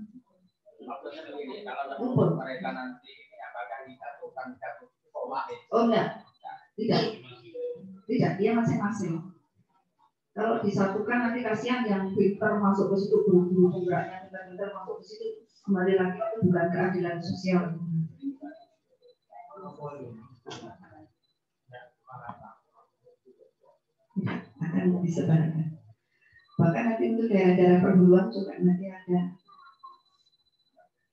Kalau mereka nanti apakah disatukan satu sekolah? Oh enggak, tidak, dia masing-masing. Kalau disatukan nanti kasihan yang pintar masuk ke situ, guru-guru penggeraknya pintar masuk ke situ, kembali lagi itu bukan keadilan sosial. Tidak akan disebarkan. Bahkan nanti untuk daerah-daerah perguruan juga nanti ada.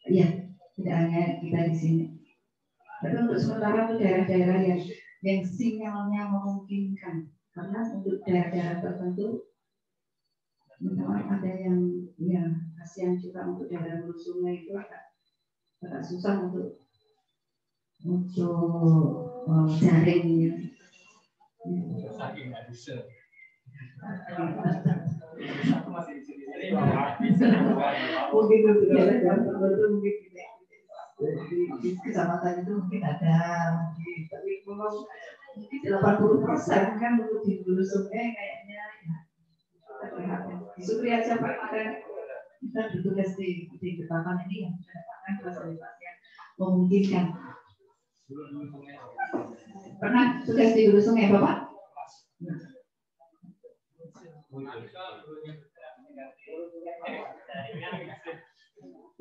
Iya, tidak hanya kita di sini. Tapi untuk sementara untuk daerah-daerah yang sinyalnya memungkinkan, karena untuk daerah-daerah tertentu, misalnya ada yang ya kasihan juga untuk daerah hulu sungai itu agak susah untuk jaring. Mungkin untuk daerah-daerah tertentu mungkin di kecamatan itu mungkin ada, tapi memang mungkin 80% kan untuk di hulu sungai kayaknya ya, di Supri aja Pak kita bertugas di depan ini yang mendapatkan fasilitasnya memungkinkan. Pernah tugas di hulu sungai Bapak?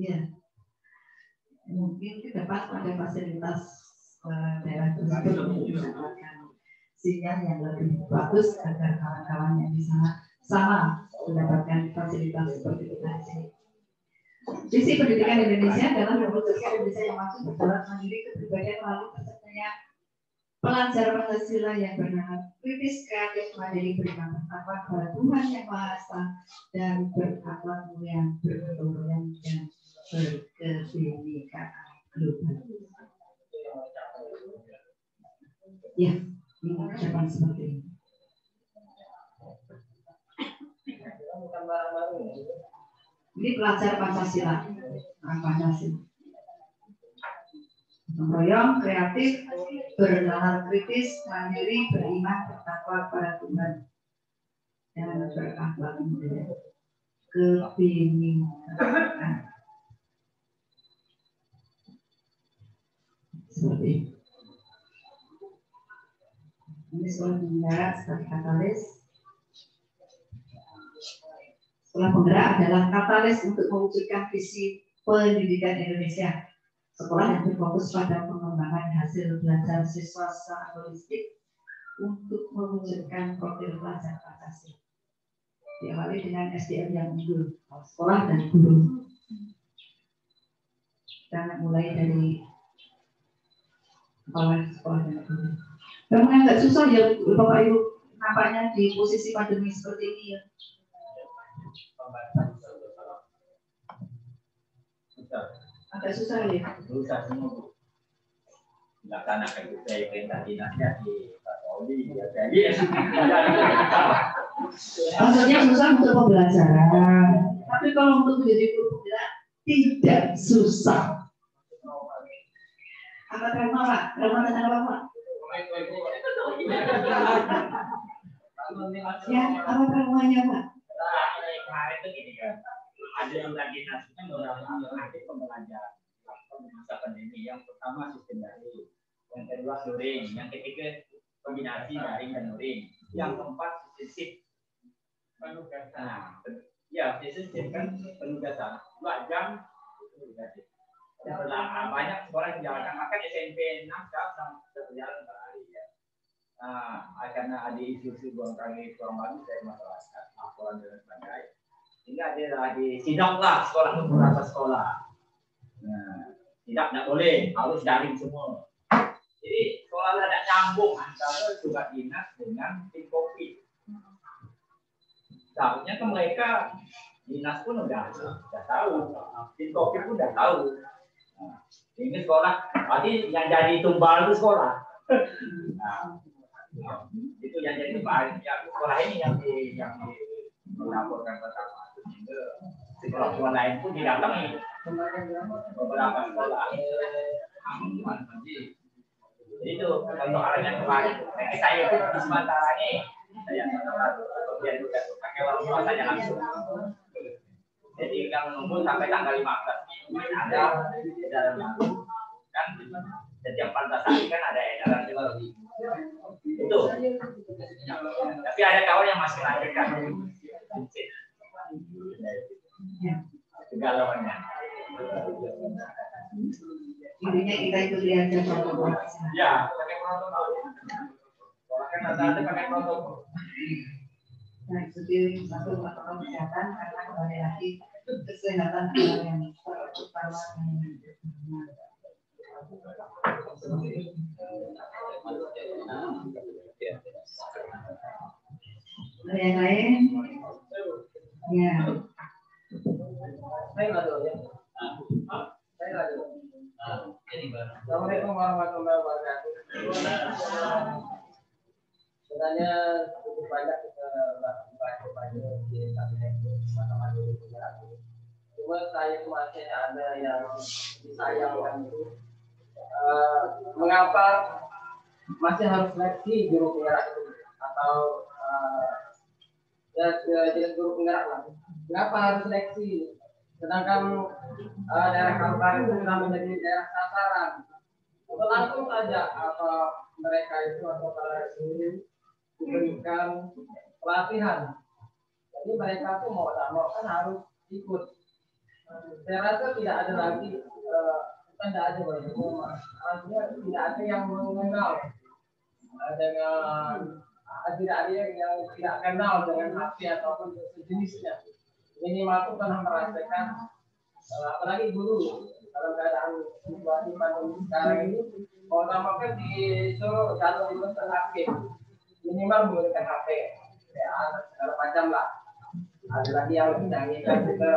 Ya. Mungkin ke depan ada fasilitas daerah tersebut untuk mendapatkan sinyal yang lebih bagus agar kawan-kawan yang di sana sama mendapatkan fasilitas seperti kita di sini. Visi pendidikan Indonesia adalah mewujudkan Indonesia yang maju berjalan mandiri kepribadian melalui tercapainya pelajar Pancasila yang bernama kritis, kreatif, mandiri, beriman, bertakwa kepada Tuhan Yang Maha Esa dan berakhlak mulia, berkebudayaan dan berkebinekaan global. Ya, ini ucapan seperti ini. Ini pelajar Pancasila, orang Pancasila. Memroyong, kreatif, bernalar kritis, mandiri, beriman, bertakwa kepada Tuhan, dan berakhlak mulia, kebinekaan. Seperti ini. Ini sekolah penggerak sebagai katalis. Sekolah penggerak adalah katalis untuk mewujudkan visi pendidikan Indonesia. Sekolah yang berfokus pada pengembangan hasil belajar siswa secara holistik untuk mewujudkan profil pelajar Pancasila. Diawali dengan SDM yang unggul, sekolah dan guru. Kita mulai dari kepala sekolah dan guru. Memang agak susah ya Bapak Ibu, nampaknya di posisi pandemi seperti ini ya. Agak susah ya. Susah semua. Melaksanakan budaya perintah dinasnya di Pak Saudi. Maksudnya susah untuk pembelajaran. Tapi kalau untuk menjadi guru penggerak tidak susah. Apa trauma Pak? Trauma tentang apa Pak? Ya, apa traumanya Pak? ada yang lagi nasibnya beberapa alternatif pembelajaran masa pandemi. Yang pertama sistem daring, yang kedua luring, yang ketiga kombinasi daring dan luring, yang keempat sistem penugasan. Nah, ya sistem kan penugasan 2 jam penugasan. Banyak sekolah yang menjalankan, maka SMP 6 sudah berjalan berhari ya. Karena ada isu-isu buang kali kurang bagus dari masyarakat, laporan dan sebagainya. Sehingga ada lagi sidang lah sekolah untuk beberapa sekolah. Nah, tidak boleh, harus daring semua. Jadi sekolah tidak nyambung antara tugas dinas dengan tim COVID. Seharusnya ke mereka dinas pun udah tahu, tim COVID pun udah tahu. Nah, ini sekolah, tadi yang jadi tumbal itu sekolah. Nah, itu yang jadi tumbal, ya, sekolah ini yang dilaporkan pertama. Sekolah lain pun didatangi beberapa sekolah. Itu contoh arahnya kemarin. Tapi saya pun di sementara ini saya kemudian juga pakai orang tua saya langsung. Jadi kalau nunggu sampai tanggal 15 ini ada edaran baru kan setiap 14 hari kan ada edaran baru. Itu. Tapi ada kawan yang masih lanjutkan. Kegalauannya. Intinya kita itu lihat protokol. Ya, pakai protokol. Kalau kan ada pakai protokol. Nah, itu satu protokol kesehatan karena kembali lagi kesehatan yang terutama. Yang lain, ya. Assalamualaikum warahmatullahi wabarakatuh. Sebenarnya cukup banyak kita baca di kabinet mata-mata itu. Cuma saya masih ada yang disayangkan itu mengapa masih harus seleksi guru penggerak itu atau jenis guru penggerak lah. Mengapa harus seleksi? Sedangkan daerah Kalbar itu sudah menjadi daerah sasaran. Langsung saja mereka itu atau para guru diberikan pelatihan. Jadi mereka itu mau tak mau kan harus ikut. Saya rasa tidak ada lagi, bukan tidak ada artinya tidak ada yang mengenal dengan tidak ada yang tidak kenal dengan HP ataupun sejenisnya. Minimal itu pernah merasakan, apalagi guru dalam keadaan situasi pandemi sekarang ini, mau tambahkan disuruh jatuh di mesin HP, minimal menggunakan HP, ya segala macam lah. Ada lagi yang tidak ingin kita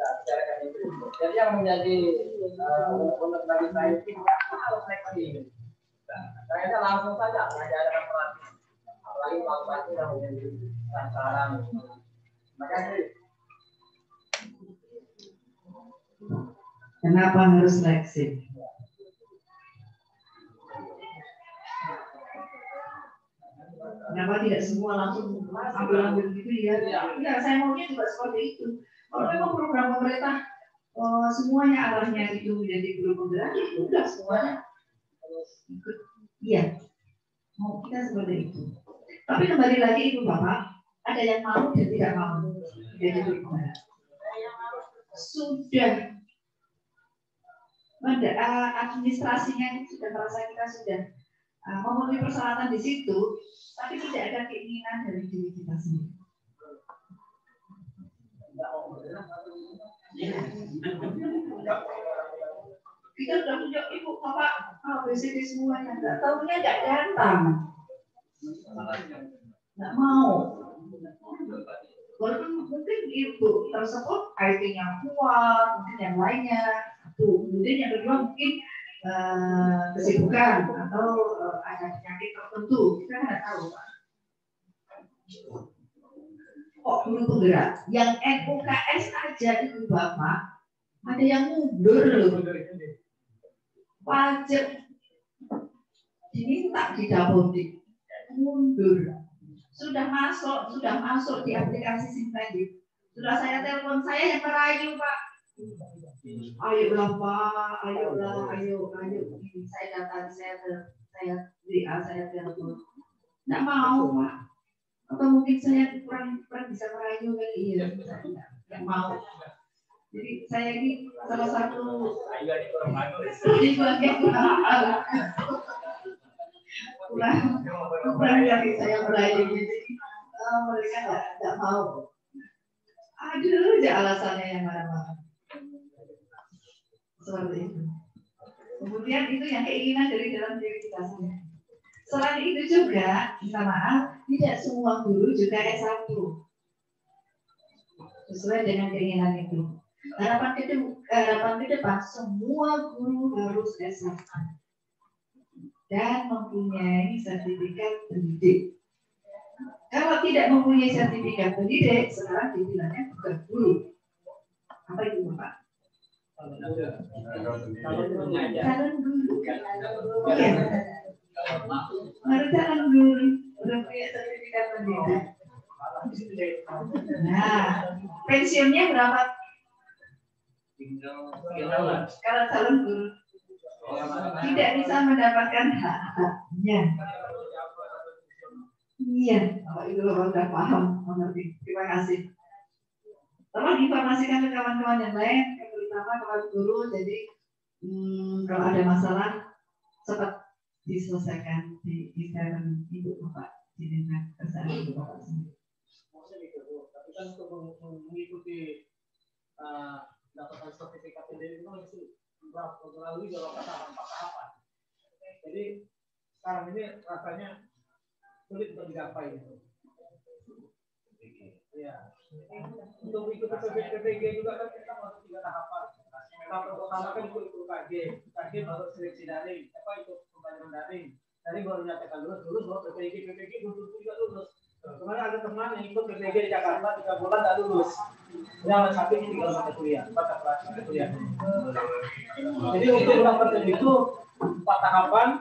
bicarakan itu. Jadi yang menjadi untuk bagi saya harus seleksi. Kayaknya langsung saja mengajarkan pelatih, apalagi pelatih yang menjadi sasaran. Makasih. Kenapa harus seleksi? Kenapa tidak semua langsung ambil gitu ya? Ya, saya maunya juga seperti itu. Kalau memang program pemerintah semuanya arahnya itu menjadi guru penggerak, sudah semuanya ikut. Iya, mau kita seperti itu. Tapi kembali lagi Ibu Bapak, ada yang mau dan tidak mau menjadi guru penggerak. Sudah administrasinya itu sudah merasa kita sudah memenuhi persyaratan di situ, tapi tidak ada keinginan dari diri kita sendiri. Kita sudah punya Ibu Bapak ABCD semuanya, nggak tahunya nggak datang, nggak mau. Walaupun mungkin Ibu tersebut IT-nya kuat, mungkin yang lainnya. Kemudian yang kedua mungkin kesibukan atau ada penyakit tertentu, kita nggak tahu. Kok guru penggerak yang NUKS aja Ibu Bapak ada yang mundur loh, wajib diminta didapodik, mundur. Sudah masuk di aplikasi Sintayong, Sudah saya telepon, saya yang merayu Pak. Ayolah Pak, ayolah, ayo. Saya datang, saya WA, saya telepon. Nggak mau Pak. Atau mungkin saya kurang bisa merayu kali. Iya, nggak mau. Jadi saya ini salah satu kurang dari saya merayu. Jadi mereka nggak mau. Aduh, aja alasannya yang marah-marah. Seperti itu. Kemudian itu yang keinginan dari dalam diri kita sendiri. Selain itu juga, minta maaf, tidak semua guru juga S1. Sesuai dengan keinginan itu. Harapan ke depan, semua guru harus S1. Dan mempunyai sertifikat pendidik. Kalau tidak mempunyai sertifikat pendidik, sekarang dibilangnya bukan guru. Apa itu Pak? Calon guru. Iya. Harus calon guru. Udah punya sertifikat pendidik. Nah, pensiunnya berapa? Kalau calon guru tidak bisa mendapatkan hak-haknya. Iya, kalau itu sudah paham, mengerti. Terima kasih. Tolong informasikan ke kawan-kawan yang lain, terutama kawan guru. Jadi kalau ada masalah cepat diselesaikan di dalam ibu bapak di lingkungan kesehatan ibu bapak sendiri. Tapi kan untuk mengikuti dapatkan sertifikat sendiri itu masih melalui beberapa tahapan. Jadi sekarang ini rasanya sulit untuk digapai gitu. Ya. Untuk ikut PPG juga kan kita masuk 3 tahapan. Tahap pertama kan ikut UKG baru seleksi daring, ikut pembelajaran daring. Daring baru nyatakan lulus baru PPG belum juga lulus. Kemarin ada teman yang ikut PPG di Jakarta 3 bulan tak lulus. Yang satu ini tinggal mata kuliah, 4 mata kuliah. Jadi untuk mendapatkan itu 4 tahapan,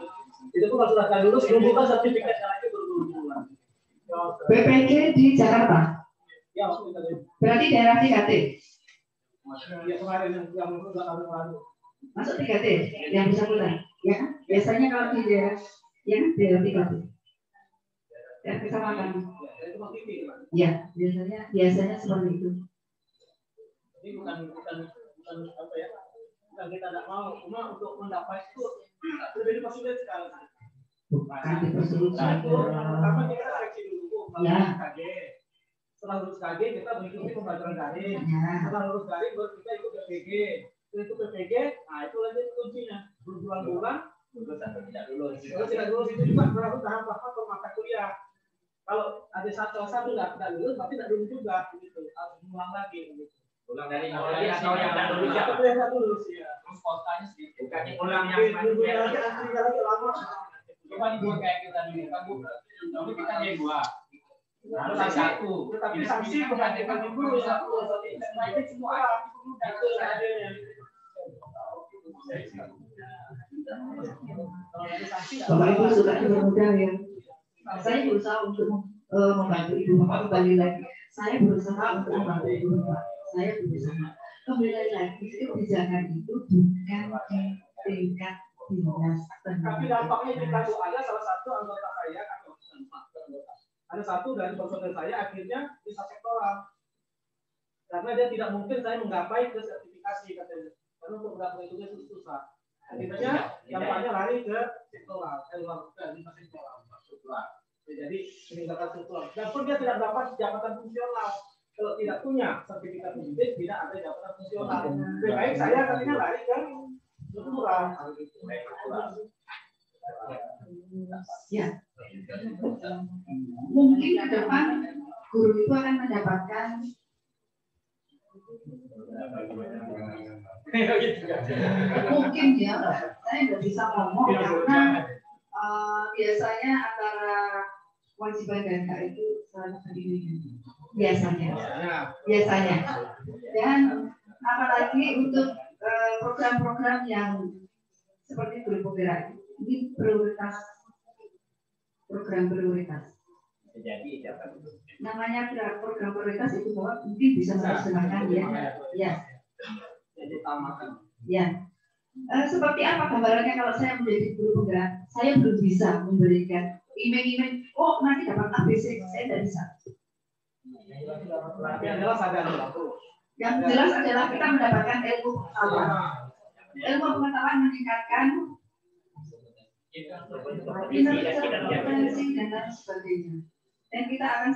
itu pun kalau sudah lulus belum buka sertifikatnya lagi berbulan-bulan. PPG di Jakarta. Ya, waktu itu. Berarti daerah 3T. Ya kemarin yang lalu. Masuk 3T yang bersangkutan. Ya kan? Biasanya kalau di daerah daerah 3T. Ya, kecamatan. Ya, biasanya seperti itu. Ini bukan apa ya? Bukan kita tidak mau, cuma untuk mendapat itu lebih sulit sekali. Bukan dipersulit. Pertama kita seleksi dulu, Ya. KG. Setelah lulus KG kita mengikuti pembelajaran daring. Ya. Setelah lulus daring baru kita ikut PPG. Itu PPG, nah itu lagi kuncinya. Berbulan-bulan lulus atau tidak lulus. Kalau tidak lulus itu juga berlaku tahap-tahap mata kuliah. Kalau ada satu tidak lulus, berarti tidak lulus juga. Gitu. Harus ulang lagi. Gitu. Ulang dari awal atau yang tidak lulus ya? Yang tidak lulus ya. Terus kotanya sedikit. Bukan ulang yang lama. Coba dibuat kayak kita dulu kan Bu. Tapi kita dia 2. Harus ada 1. Tetapi sanksi bukan dulu ya. Itu semua itu adanya. Bapak Ibu sudah dipermudah ya. Saya berusaha untuk membantu Ibu Bapak kembali lagi. Saya berusaha untuk membantu Ibu Bapak. Saya berusaha kembali lagi. Kebijakan itu bukan di tingkat dinas pendidikan. Tapi dampaknya kita tuh ada salah satu anggota saya atau ada satu dari personel saya akhirnya bisa sektoral karena dia tidak mungkin saya menggapai ke sertifikasi katanya karena untuk mendapatkan itu susah. Akhirnya yang banyak lari ke sektoral, ke dinas sektoral. Jadi meninggalkan struktural. Dan pun dia tidak dapat jabatan fungsional. Kalau tidak punya sertifikat pendidik, tidak ada jabatan fungsional. Lebih baik saya katanya lari ke struktural. Ya. Mungkin ke depan guru itu akan mendapatkan mungkin ya, saya nggak bisa ngomong karena biasanya antara kewajiban dan hak itu salah satu biasanya dan apalagi untuk program-program yang seperti guru penggerak ini program prioritas jadi dapat namanya program prioritas itu bahwa mungkin bisa menerjemahkan ya. Jadi utamakan. Ya. Seperti apa gambarannya kalau saya menjadi guru penggerak? Saya belum bisa memberikan iming-iming. Oh nanti dapat ABC, saya tidak bisa. Yang jelas adalah kita mendapatkan ilmu pengetahuan. Ilmu pengetahuan meningkatkan kompetensi dan lain sebagainya. Dan kita akan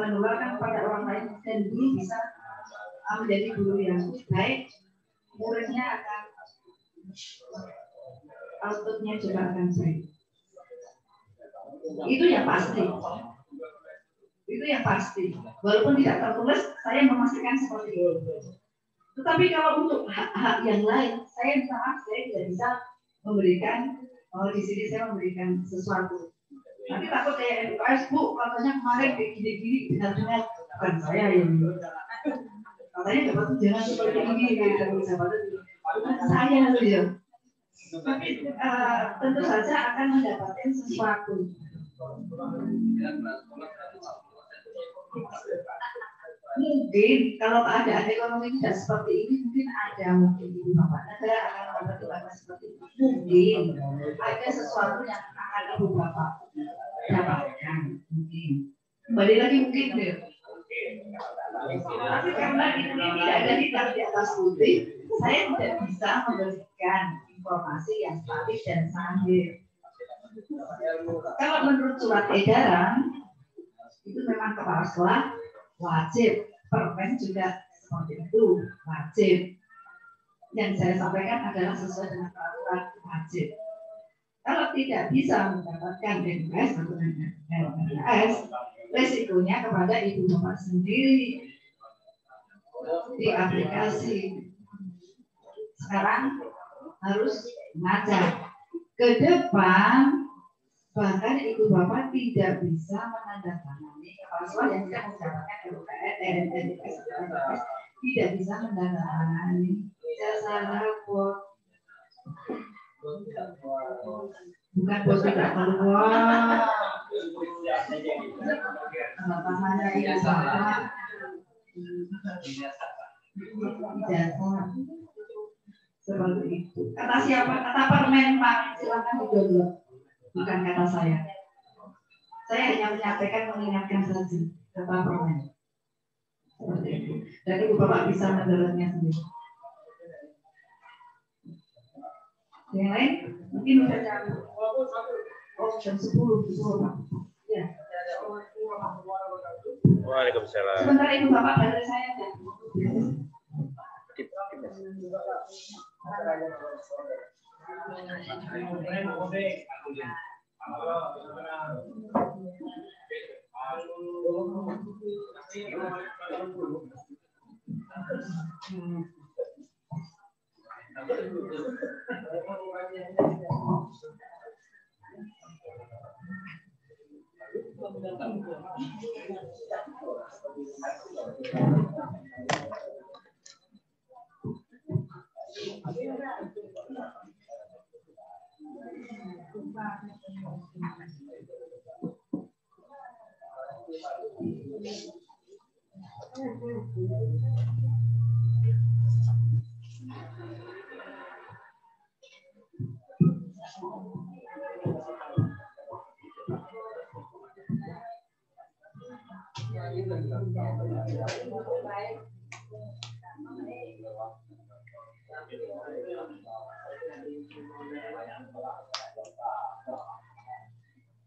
menularkan kepada orang lain dan guru bisa menjadi guru yang baik. Muridnya akan outputnya juga akan baik. Itu yang pasti. Itu yang pasti. Walaupun tidak tertulis, saya memastikan seperti itu. Tetapi kalau untuk hak-hak yang lain, saya tidak bisa memberikan. Di sini saya memberikan sesuatu. Nanti takut kayak MKS, Bu, katanya kemarin kayak gini-gini, benar-benar bukan saya yang katanya dapat jangan seperti ini, saya ya. Tapi tentu saja akan mendapatkan sesuatu. Mungkin kalau keadaan ekonomi tidak seperti ini, mungkin ada ibu bapak negara akan mempertimbangkan seperti itu. Mungkin ada sesuatu yang akan ibu bapak dapatkan. Mungkin kembali lagi mungkin deh. Tapi karena ini tidak ada hitam di atas putih, saya tidak bisa memberikan informasi yang valid dan sahih. Kalau menurut surat edaran itu memang kepala sekolah wajib, permen juga seperti itu wajib. Yang saya sampaikan adalah sesuai dengan peraturan wajib. Kalau tidak bisa mendapatkan NPS atau NPS, resikonya kepada ibu bapak sendiri di aplikasi. Sekarang harus ngajar. Ke depan bahkan ibu bapak tidak bisa menandatangani kepala sekolah yang tidak mendapatkan NPS tidak bisa menandatangani jasa rapor. Bukan bos tidak keluar. Tangannya ini salah. Jasa seperti itu. Kata siapa? Kata permen Pak. Silakan didownload. Bukan kata saya. Saya hanya menyampaikan mengingatkan saja. Kata permen. Seperti itu. Dan ibu bapak bisa mendownloadnya sendiri. Yang lain mungkin udah jam jam 10 Pak. Ya. Waalaikumsalam. Sebentar ibu bapak dari saya ya.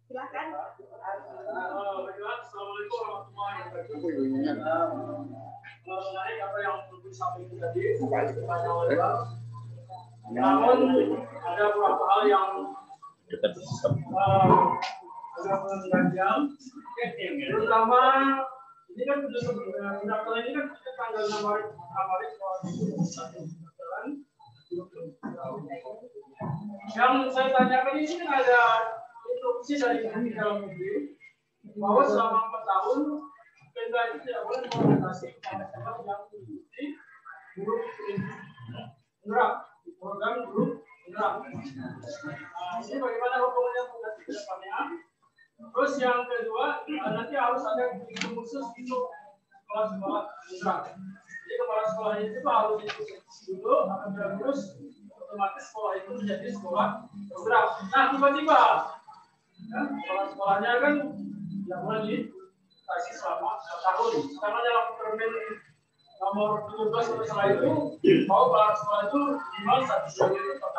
Silakan. Assalamualaikum warahmatullahi wabarakatuh. Menarik apa yang disampaikan tadi, namun ada beberapa hal yang agak mengganjal, terutama ini kan pendaftaran ini kan tanggal 6 Maret yang saya tanyakan ini kan ada instruksi dari Menteri Dalam Negeri bahwa selama 4 tahun Pemda itu tidak boleh mengatasi masalah yang mengikuti grup penggerak, program grup penggerak. Ini bagaimana hukumnya ke depannya? Terus yang kedua, nanti harus ada kurikulum khusus untuk sekolah-sekolah penggerak. Jadi kepala sekolah itu harus dulu akan lulus, otomatis sekolah itu menjadi sekolah penggerak. Nah tiba-tiba, ya, sekolah-sekolahnya kan yang mulai dikasih selama 2 tahun. Karena dalam permen nomor 17 tahun setelah itu, bahwa kepala sekolah itu minimal 1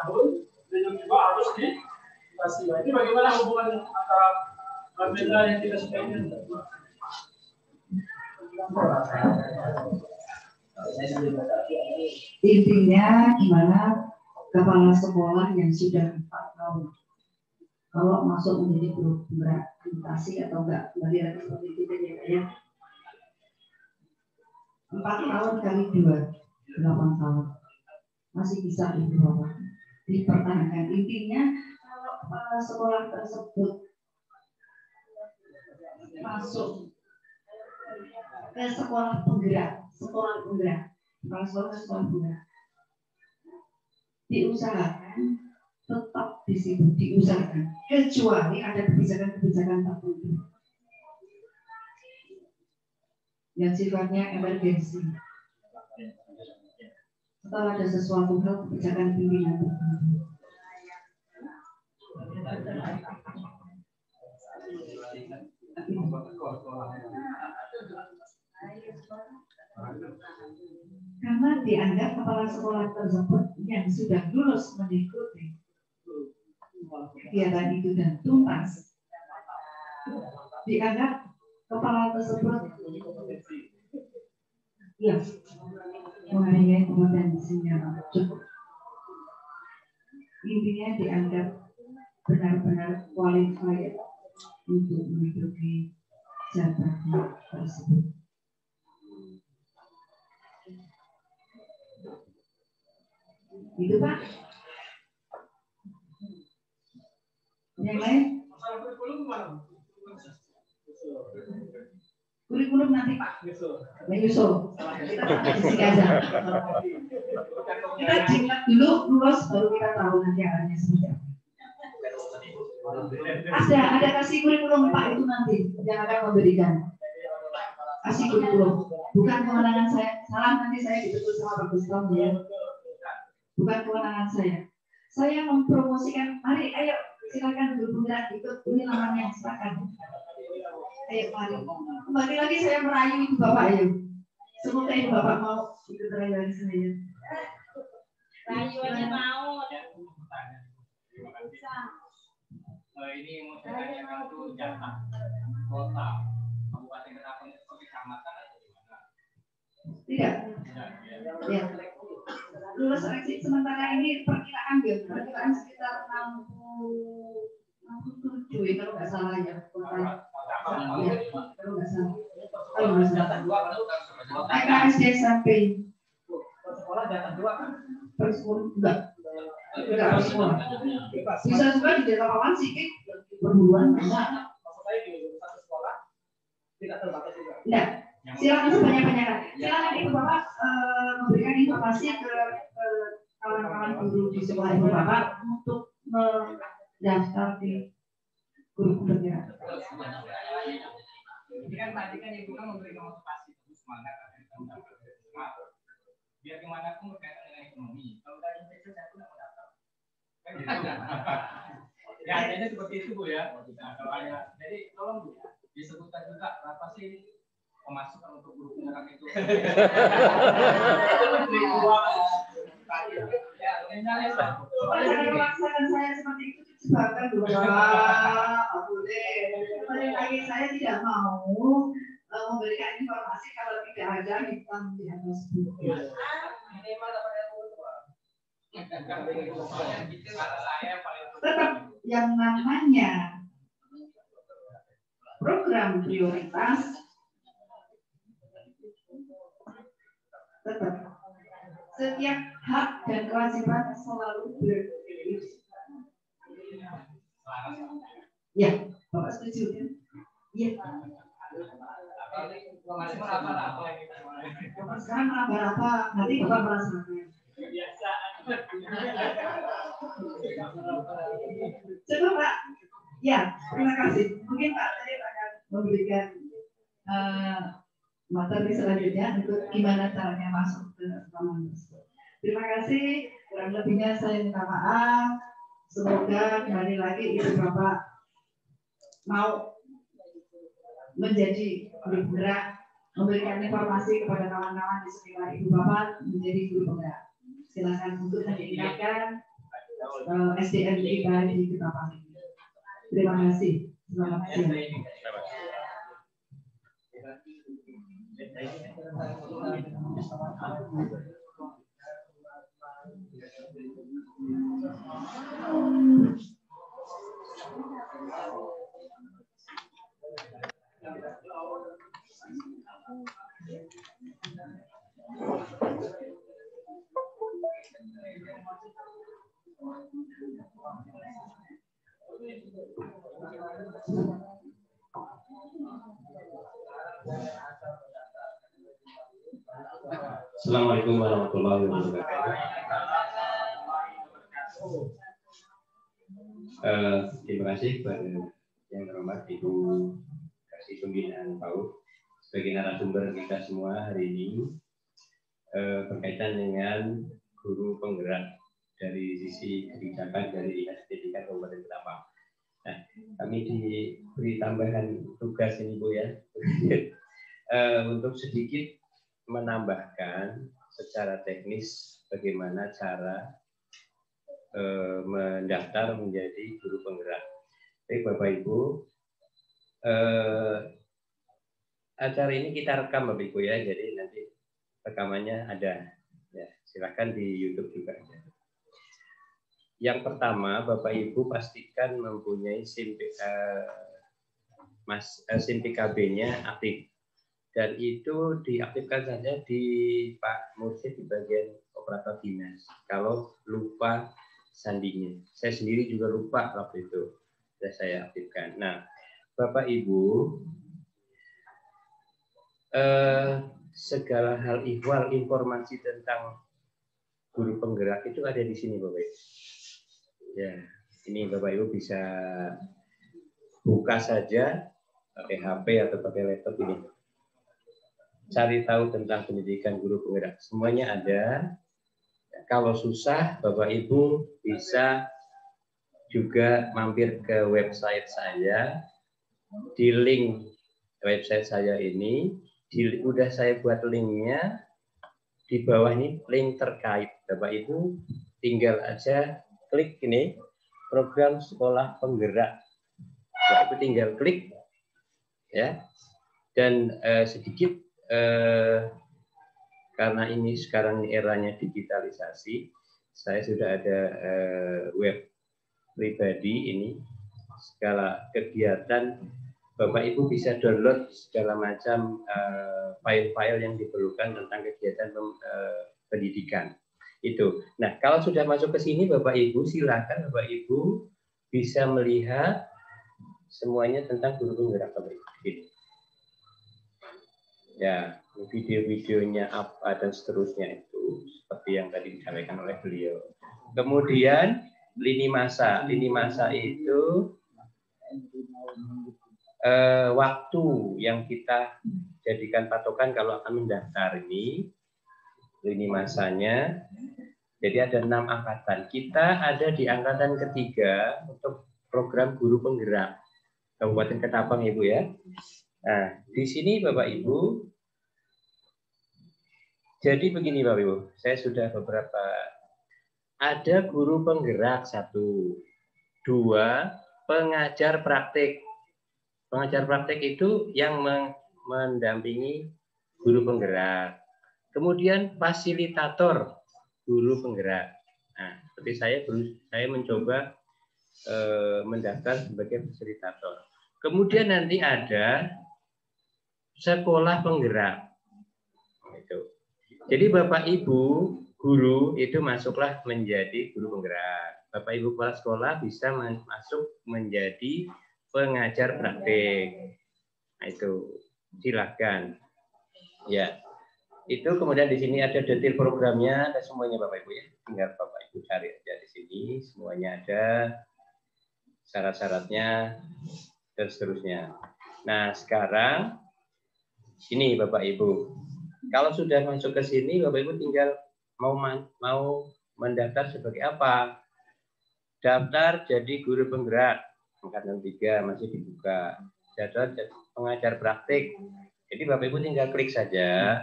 tahun, dan juga harus dikasih. Nah, ini bagaimana hubungan antara benda yang kita suka ini? Intinya gimana kepala sekolah yang sudah 4 tahun kalau masuk menjadi guru berakreditasi atau enggak, kembali lagi seperti itu ya. 4 tahun kali 2, 8 tahun masih bisa dipertahankan. Intinya kalau kepala sekolah tersebut masuk ke sekolah penggerak, kepala sekolah penggerak, diusahakan tetap di situ, diusahakan, kecuali ada kebijakan-kebijakan tertentu yang sifatnya emergensi. Setelah ada sesuatu hal kebijakan pimpinan tertentu. Karena dianggap kepala sekolah tersebut yang sudah lulus mengikuti kegiatan itu dan tuntas, dianggap kepala tersebut ya mempunyai kompetensinya cukup. Intinya dianggap benar-benar qualified untuk menduduki jabatan tersebut. Itu Pak. Yang lain? Masalah kurikulum gimana? Kurikulum nanti Pak. Menyusul. Kita jinak dulu lulus baru kita tahu nanti akannya seperti apa. Ada kasih kurikulum Pak itu nanti yang akan memberikan. Kasih kurikulum. Bukan kewenangan saya. Salah nanti saya ditegur sama Pak Gustaf ya. Bukan kewenangan saya. Saya mempromosikan, mari ayo silakan guru penggerak ikut, ini namanya silakan. Ayo mari. Kembali lagi saya merayu ibu bapak ayo. Semoga ibu bapak mau ikut rayuan saya. Rayuannya mau. Terima kasih. Ini mau saya tanyakan tuh jatah kota kabupaten Ketapang itu kecamatan atau gimana? Tidak. Ya. Lulus seleksi sementara ini perkiraan sekitar 67 kalau nggak salah ya. Kalau nggak salah. PKSD sampai Sekolah jatah 2 kan? per sekolah enggak per sekolah. Bisa juga di daerah Pawan Sikik perburuan enggak. Maksud saya di satu sekolah tidak terbatas juga. Enggak. Silakan sebanyak-banyaknya. Silakan Ibu Bapak memberikan informasi ke kawan-kawan guru di sekolah Ibu Bapak untuk mendaftar di guru penggerak. Ini kan tadi kan Ibu kan memberikan motivasi terus semangat biar gimana pun berkaitan dengan ekonomi. Kalau udah investasi saya pun mau daftar. Kan gitu. Ya adanya seperti itu Bu ya. Nah, kalau ada, jadi tolong Bu disebutkan juga berapa sih pemasukan untuk guru penggerak itu. Ya, misalnya Pelaksanaan saya seperti itu jebakan dulu Pak. Boleh. Kembali lagi saya tidak mau memberikan informasi kalau tidak ada hitam di atas putih. Tetap yang namanya program prioritas tetap setiap hak dan kewajiban selalu berdiri. Ya, Bapak setuju kan? Iya. Sekarang meraba-raba, nanti Bapak merasakan. Coba Pak, Ya, terima kasih. Mungkin Pak Syarif akan memberikan materi selanjutnya untuk gimana caranya masuk ke rekaman tersebut. Terima kasih. Kurang lebihnya saya minta maaf. Semoga kembali lagi Ibu Bapak mau menjadi guru penggerak, memberikan informasi kepada kawan-kawan di sekitar Ibu Bapak menjadi guru penggerak. Silakan untuk meningkatkan SDM kita di Ketapang. Terima kasih. Selamat siang. Assalamualaikum warahmatullahi wabarakatuh. Terima kasih kepada yang terhormat Ibu Kasih Pembinaan PAUD sebagai narasumber kita semua hari ini berkaitan dengan guru penggerak dari sisi kebijakan dari Dinas Pendidikan Kabupaten Ketapang. Nah, kami diberi tambahan tugas ini Bu ya, untuk sedikit menambahkan secara teknis bagaimana cara mendaftar menjadi guru penggerak. Baik Bapak Ibu, acara ini kita rekam Bapak Ibu ya, jadi nanti rekamannya ada. Ya, silakan di YouTube juga. Yang pertama, Bapak Ibu pastikan mempunyai SIM PKB-nya aktif. Dan itu diaktifkan saja di Pak Mursyid di bagian operator dinas. Kalau lupa sandinya, saya sendiri juga lupa waktu itu, sudah saya aktifkan. Nah, Bapak Ibu, segala hal ihwal informasi tentang guru penggerak itu ada di sini, Bapak Ibu. Ya, ini Bapak Ibu bisa buka saja pakai HP atau pakai laptop ini. Cari tahu tentang pendidikan guru penggerak. Semuanya ada. Kalau susah, Bapak Ibu bisa juga mampir ke website saya. Di link website saya ini, udah saya buat linknya. Di bawah ini link terkait. Bapak Ibu tinggal aja klik ini, program sekolah penggerak. Bapak Ibu tinggal klik. Ya. Dan sedikit karena ini sekarang eranya digitalisasi, saya sudah ada web pribadi ini, segala kegiatan Bapak Ibu bisa download segala macam file-file yang diperlukan tentang kegiatan pendidikan itu. Nah, kalau sudah masuk ke sini Bapak Ibu, silakan Bapak Ibu bisa melihat semuanya tentang guru penggerak Bapak Ibu. Ya, video-videonya apa dan seterusnya itu seperti yang tadi disampaikan oleh beliau. Kemudian lini masa itu waktu yang kita jadikan patokan kalau akan mendaftar ini, lini masanya. Jadi ada 6 angkatan. Kita ada di angkatan ketiga untuk program guru penggerak Kabupaten Ketapang Ibu ya. Nah, di sini Bapak Ibu, jadi begini Bapak Ibu, saya sudah beberapa, ada guru penggerak 1, 2, pengajar praktik. Pengajar praktik itu yang mendampingi guru penggerak. Kemudian fasilitator guru penggerak. Nah, seperti saya mencoba mendaftar sebagai fasilitator. Kemudian nanti ada sekolah penggerak. Itu. Jadi Bapak Ibu guru itu masuklah menjadi guru penggerak. Bapak Ibu kepala sekolah bisa masuk menjadi pengajar praktik. Nah, itu silakan. Ya. Itu kemudian di sini ada detail programnya, ada semuanya Bapak Ibu ya. Tinggal Bapak Ibu cari aja di sini, semuanya ada. syarat-syaratnya, dan seterusnya. Nah, sekarang ini Bapak Ibu. Kalau sudah masuk ke sini, Bapak Ibu tinggal mau mendaftar sebagai apa? Daftar jadi guru penggerak angkatan 3 masih dibuka. Jadwal pengajar praktik. Jadi Bapak Ibu tinggal klik saja.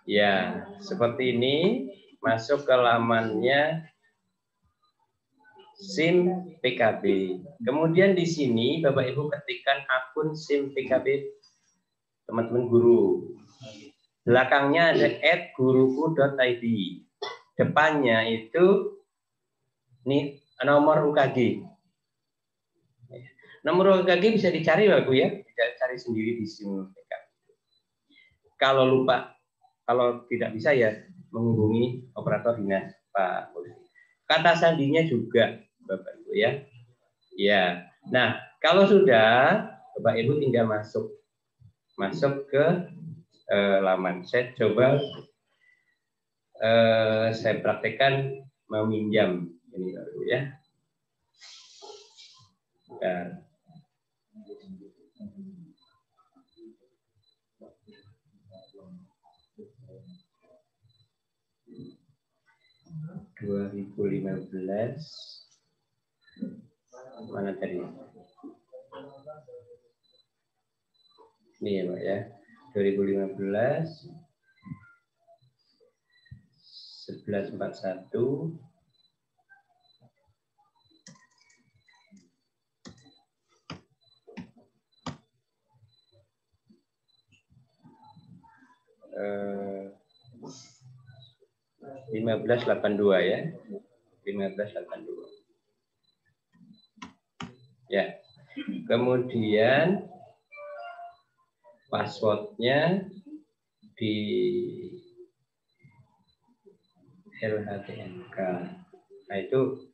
Ya, seperti ini. Masuk ke lamannya SIM PKB. Kemudian di sini Bapak Ibu ketikkan akun SIM PKB teman-teman guru. Belakangnya ada @guruku.id. Depannya itu nih nomor UKG. Nomor UKG bisa dicari Bapak ya, bisa cari sendiri di SIM PKB. Kalau lupa, kalau tidak bisa ya menghubungi operator dinas Pak Polisi. Kata sandinya juga Bapak Ibu ya. Ya. Nah, kalau sudah Bapak Ibu tinggal masuk ke laman. Saya coba saya praktekkan meminjam ini Bapak Ibu ya. Dan 2015 mana tadi? Ini ya Pak ya. 2015 1141 1582 ya. 1582. Ya. Kemudian passwordnya di LHTMK. Nah itu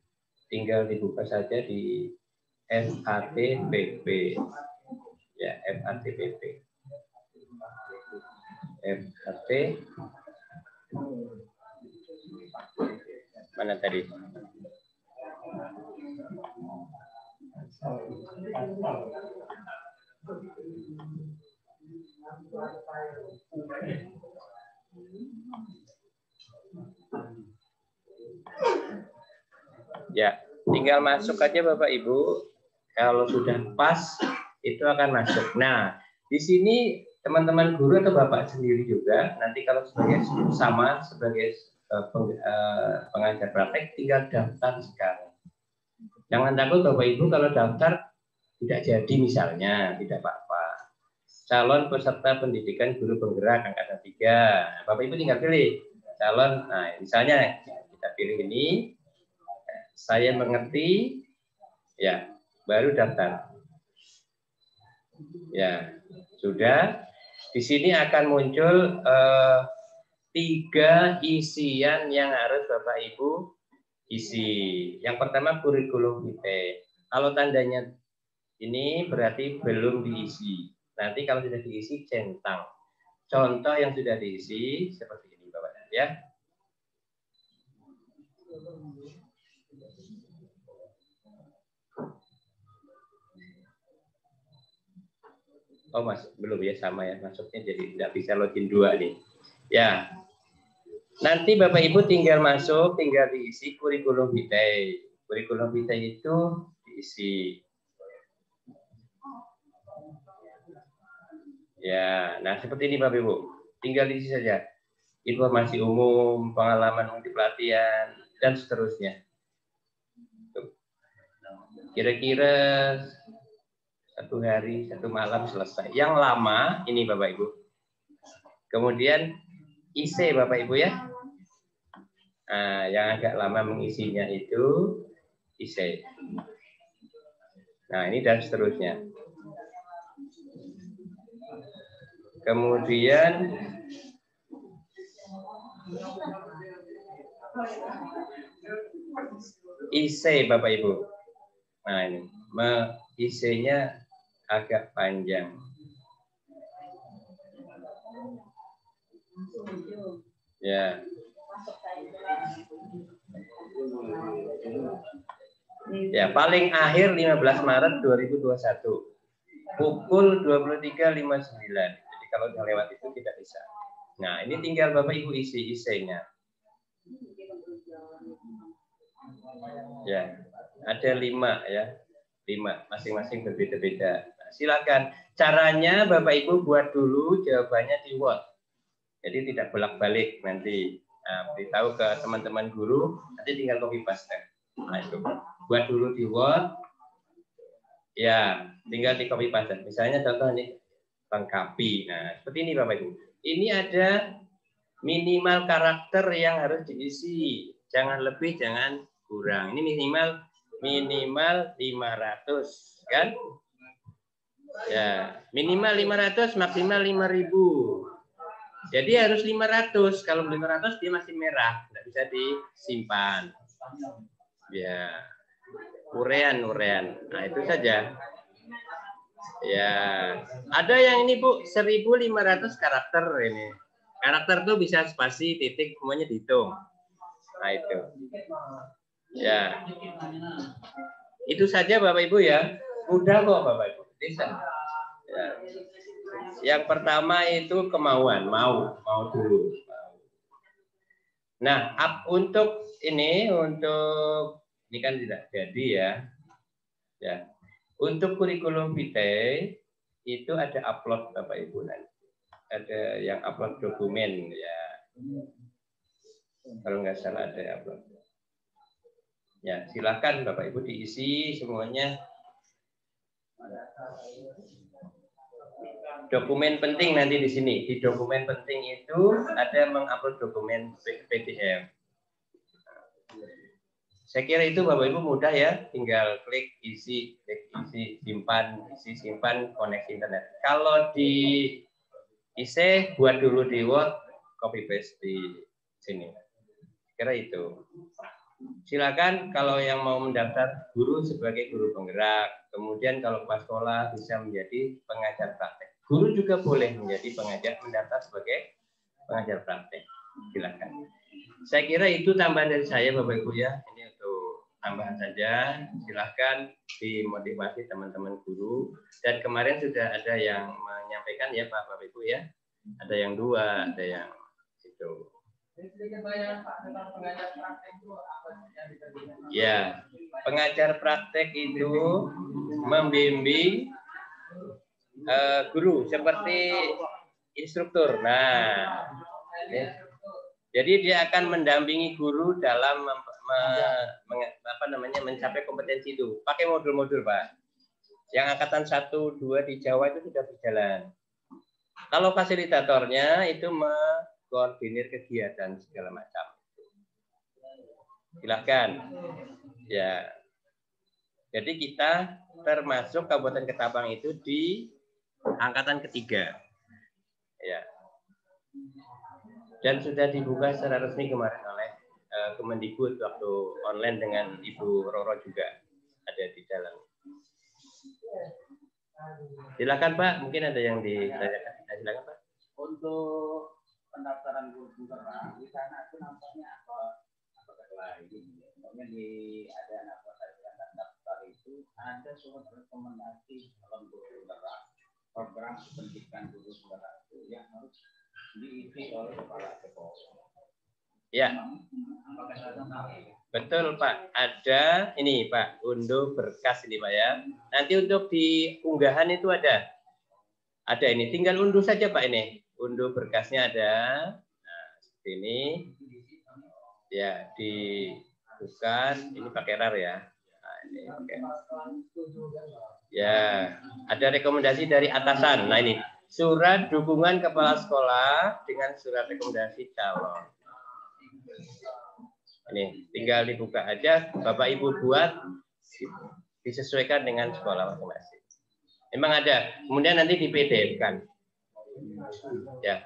tinggal dibuka saja di FATPP. Ya, FATPP. FAT mana tadi? Ya, tinggal masuk aja Bapak Ibu. Kalau sudah pas itu akan masuk. Nah, di sini teman-teman guru atau Bapak sendiri juga nanti kalau sebagai pengajar praktek tinggal daftar sekarang. Jangan takut Bapak Ibu kalau daftar tidak jadi misalnya, tidak apa-apa. Calon peserta pendidikan guru penggerak angkatan 3. Bapak Ibu tinggal pilih calon. Nah, misalnya kita pilih ini. Saya mengerti, ya, baru daftar. Ya, sudah. Di sini akan muncul 3 isian yang harus Bapak Ibu isi. Yang pertama kurikulum vitae. Kalau tandanya ini berarti belum diisi. Nanti kalau sudah diisi centang. Contoh yang sudah diisi seperti ini Bapak ya. Oh mas, belum ya sama ya masuknya jadi tidak bisa login 2 nih. Ya, nanti Bapak Ibu tinggal masuk, tinggal diisi kurikulum vitae. Kurikulum vitae itu diisi. Ya, nah seperti ini Bapak Ibu, tinggal diisi saja. Informasi umum, pengalaman multi pelatihan dan seterusnya. Kira-kira 1 hari, 1 malam selesai. Yang lama ini Bapak Ibu. Kemudian IC Bapak Ibu ya. Nah, yang agak lama mengisinya itu IC. Nah, ini dan seterusnya. Kemudian IC Bapak Ibu. Nah, ini IC-nya agak panjang. Ya. Ya, paling akhir 15 Maret 2021. Pukul 23.59. Jadi kalau udah lewat itu tidak bisa. Nah, ini tinggal Bapak Ibu isi isinya. Ya, ada 5 ya. 5, masing-masing berbeda-beda. Nah, silakan. Caranya Bapak Ibu buat dulu jawabannya di Word. Jadi tidak bolak-balik nanti. Nah, beritahu ke teman-teman guru, nanti tinggal copy paste. Nah, itu. Buat dulu di Word. Ya, tinggal di copy paste. Misalnya contoh ini lengkapi. Nah, seperti ini Bapak Ibu. Ini ada minimal karakter yang harus diisi. Jangan lebih, jangan kurang. Ini minimal 500, kan? Ya, minimal 500, maksimal 5.000. Jadi harus 500. Kalau 500 dia masih merah, tidak bisa disimpan. Ya. Urean. Nah, itu saja. Ya, ada yang ini Bu, 1.500 karakter ini. Karakter itu bisa spasi, titik, semuanya dihitung. Nah, itu. Ya. Itu saja Bapak Ibu ya. Mudah kok Bapak Ibu. Bisa. Ya. Yang pertama itu kemauan, mau dulu. Nah, untuk ini kan tidak jadi ya. Ya. Untuk kurikulum vitae itu ada upload Bapak Ibu nanti. Ada yang upload dokumen ya. Kalau nggak salah ada upload. Ya, silakan Bapak Ibu diisi semuanya. Dokumen penting nanti di sini. Di dokumen penting itu ada mengupload dokumen PDF. Saya kira itu Bapak Ibu mudah ya, tinggal klik isi, simpan, koneksi internet. Kalau di IC buat dulu di Word, copy paste di sini. Kira itu. Silakan kalau yang mau mendaftar guru sebagai guru penggerak, kemudian kalau pas sekolah bisa menjadi pengajar praktek. Guru juga boleh menjadi mendaftar sebagai pengajar praktek. Silakan. Saya kira itu tambahan dari saya Bapak Ibu ya. Ini untuk tambahan saja. Silahkan dimotivasi teman-teman guru. Dan kemarin sudah ada yang menyampaikan ya Pak Bapak Ibu ya. Ada yang 2, ada yang itu. Ya, pengajar praktek itu membimbing guru seperti instruktur. Nah, ya. Jadi dia akan mendampingi guru dalam mencapai kompetensi itu. Pakai modul-modul, Pak. Yang angkatan 1, 2 di Jawa itu sudah berjalan. Kalau fasilitatornya itu mengkoordinir kegiatan segala macam. Silahkan. Ya. Jadi kita termasuk Kabupaten Ketapang itu di angkatan ketiga. Ya. Dan sudah dibuka secara resmi kemarin oleh Kemendikbud waktu online dengan Ibu Roro juga ada di dalam. Silakan Pak, mungkin ada yang ditanyakan. Silakan Pak. Untuk pendaftaran guru penggerak di sana itu nampaknya apa lain? Pokoknya ada apa saja daftar itu ada surat rekomendasi dalam guru penggerak, program pendidikan guru penggerak itu yang harus diisi oleh kepala sekolah. Ya, betul Pak. Ada ini Pak, unduh berkas ini Pak ya. Nanti untuk di unggahan itu ada ini. Tinggal unduh saja Pak ini. Unduh berkasnya ada. Nah, seperti ini. Ya, dibuka. Ini pakai RAR ya. Nah, ini pakai. Ya, ada rekomendasi dari atasan. Nah ini. Surat dukungan kepala sekolah dengan surat rekomendasi calon. Ini tinggal dibuka aja, Bapak Ibu buat disesuaikan dengan sekolah masing-masing. Memang ada, kemudian nanti di PDF-kan. Ya.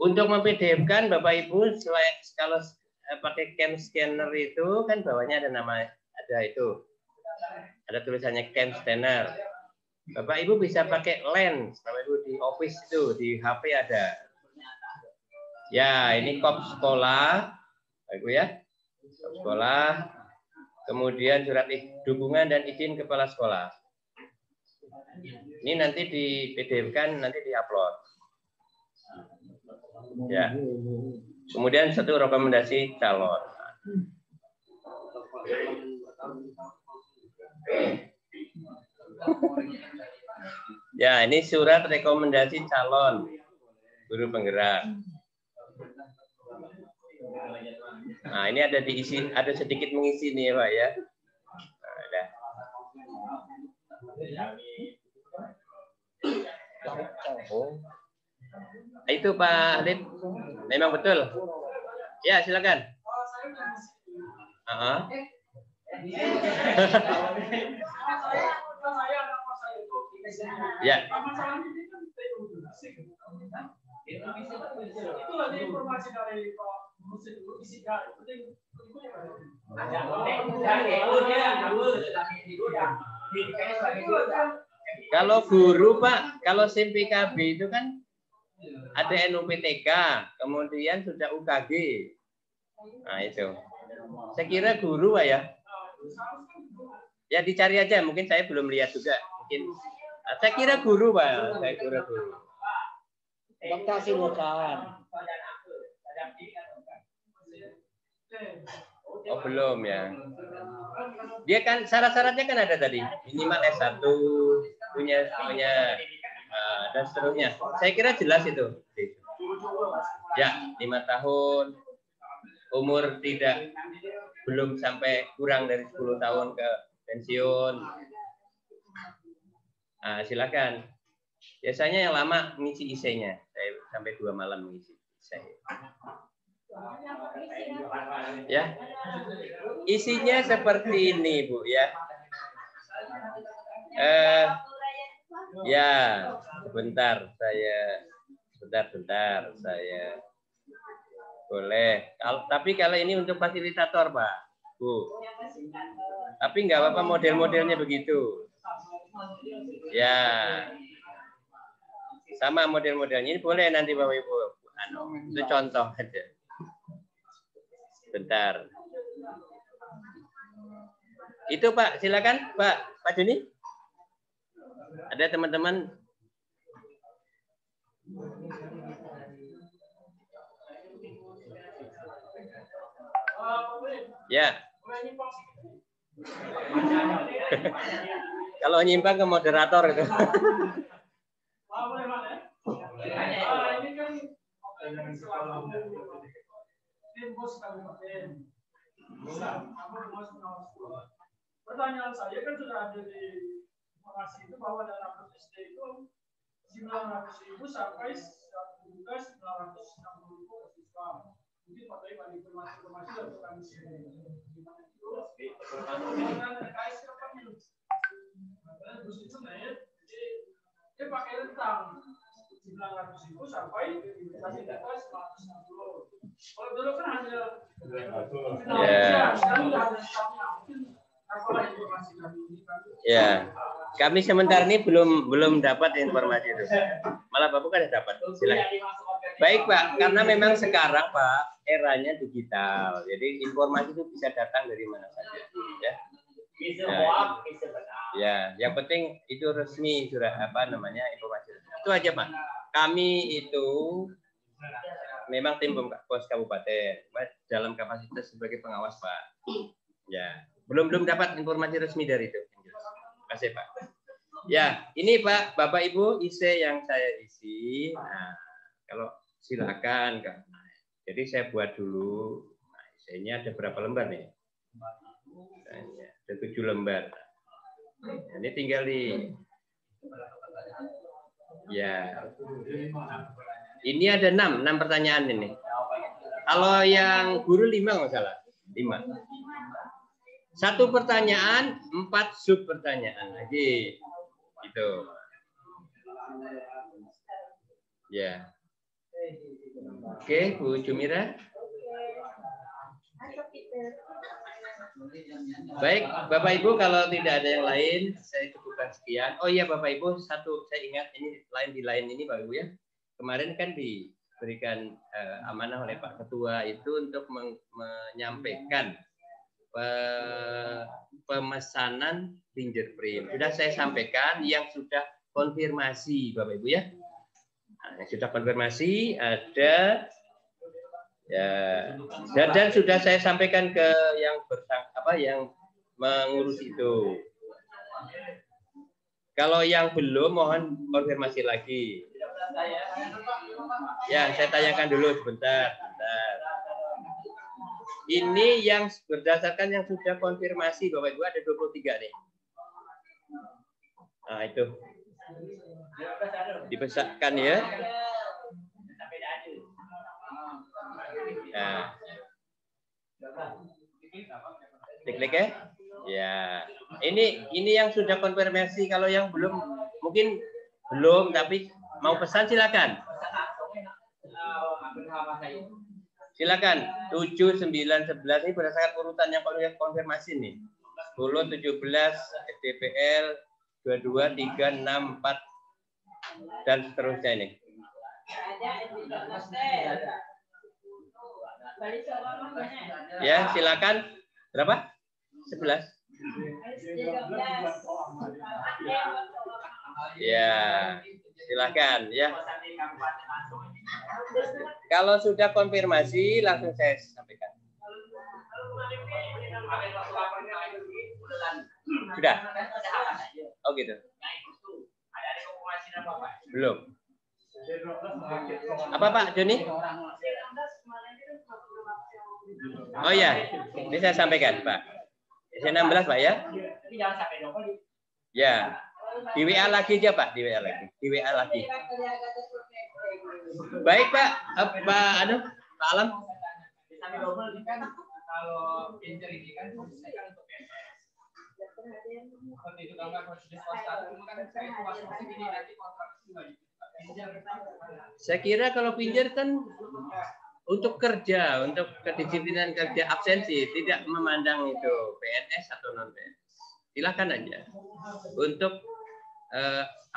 Untuk mem-PDF-kan Bapak Ibu kalau pakai Cam Scanner itu kan bawahnya ada nama, ada tulisannya Cam Scanner. Bapak Ibu bisa pakai lens, Bapak Ibu di office itu, di HP ada. Ya, ini kop sekolah, Bapak Ibu ya. sekolah, kemudian surat dukungan dan izin kepala sekolah. Ini nanti di PDF-kan, nanti di-upload. Ya. Kemudian satu rekomendasi calon. Ya, ini surat rekomendasi calon guru penggerak. Nah, ini ada diisi, ada sedikit mengisi nih, Pak ya. Nah, ada. Oh. Itu Pak Adit, memang betul. Ya, silakan. Ya. Itu lagi informasi dari Pak Musid dulu isinya. Kalau guru Pak, kalau SIM PKB itu kan ada NUPTK, kemudian sudah UKG. Nah itu. Saya kira guru Pak ya. Ya dicari aja, mungkin saya belum lihat juga. Mungkin saya kira guru Pak, saya kira guru. Dokter silakan. Oh belum ya. Dia kan syarat-syaratnya kan ada tadi, minimal S1, punya dan seterusnya. Saya kira jelas itu. Ya, 5 tahun, umur belum sampai kurang dari 10 tahun ke pensiun. Nah, silakan. Biasanya yang lama mengisi IC-nya. Saya sampai 2 malam mengisi IC. Ya. Isinya seperti ini, Bu ya. Ya, sebentar saya boleh. Tapi kalau ini untuk fasilitator, Pak, Bu. Tapi nggak apa-apa model-modelnya begitu. Ya, sama model-modelnya ini boleh nanti Bapak Ibu. Itu contoh aja. Bentar. Itu Pak, silakan Pak Joni. Ada teman-teman. Ya. Kalau nyimpang ke moderator itu. Pertanyaan saya kan sudah ada di informasi itu bahwa dana SD itu 900.000 sampai 960.000 per siswa. Mungkin Pak Dai ada informasi untuk kami sini. Gimana itu? Dengan RKS kapan itu? Karena bus itu naik, jadi dia pakai rentang 900.000 sampai inflasi data 160. Kalau dulu kan hanya ya, kami sementara ini belum dapat informasi itu. Malah Bapak kan dapat. Silakan. Baik Pak, karena memang sekarang Pak eranya digital, jadi informasi itu bisa datang dari mana saja. Ya. Ya, yang penting itu resmi sudah informasi. Itu aja Pak. Kami itu memang tim pos kabupaten dalam kapasitas sebagai pengawas Pak. Ya, belum dapat informasi resmi dari itu. Terima kasih Pak. Ya, ini Pak, Bapak Ibu IC yang saya isi. Nah, kalau silakan Kak. Jadi saya buat dulu. Nah, IC-nya ada berapa lembar nih? Ada 7 lembar. Ini tinggal ya. Ini ada 6 pertanyaan ini. Kalau yang guru 5 nggak salah. 5. 1 pertanyaan, 4 sub pertanyaan lagi. Gitu. Ya. Oke, Bu Jumira. Baik, Bapak Ibu, kalau tidak ada yang lain, saya cukupkan sekian. Oh iya, Bapak Ibu, saya ingat ini di lain ini, Bapak Ibu ya. Kemarin kan di diberikan amanah oleh Pak Ketua itu untuk menyampaikan pemesanan fingerprint. Sudah saya sampaikan yang sudah konfirmasi Bapak Ibu ya. Nah, yang sudah konfirmasi ada ya, dan sudah saya sampaikan ke yang yang mengurus itu. Kalau yang belum mohon konfirmasi lagi. Ya, saya tanyakan dulu sebentar. Ini yang berdasarkan yang sudah konfirmasi Bapak Ibu ada 23 nih. Nah, itu. Dibesarkan ya. Nah. Diklik ya. Ya. Ini yang sudah konfirmasi, kalau yang belum mungkin belum tapi mau pesan silakan. Silakan. 7, 9, 11 ini berdasarkan urutan yang konfirmasi nih. 10, 17, DPL 22, 3, 6, 4 dan seterusnya ini. Ya, silakan. Berapa? 11. Ya, silakan ya. Kalau sudah konfirmasi langsung saya sampaikan. Sudah? Oh gitu. Belum. Apa Pak Joni? Oh ya, ini saya sampaikan Pak. S16 Pak ya? Ya. Di WA lagi aja Pak, di WA lagi. Di WA lagi. Baik Pak, Pak Alam. Kalau pinter ini kan saya untuk PNS. Seperti itu kalau nggak konstitusi swasta, cuma kan saya swasta ini nanti kontrak lagi. Saya kira kalau pinjir kan untuk kerja, untuk kedisiplinan kerja absensi, tidak memandang itu PNS atau non PNS. Silakan aja untuk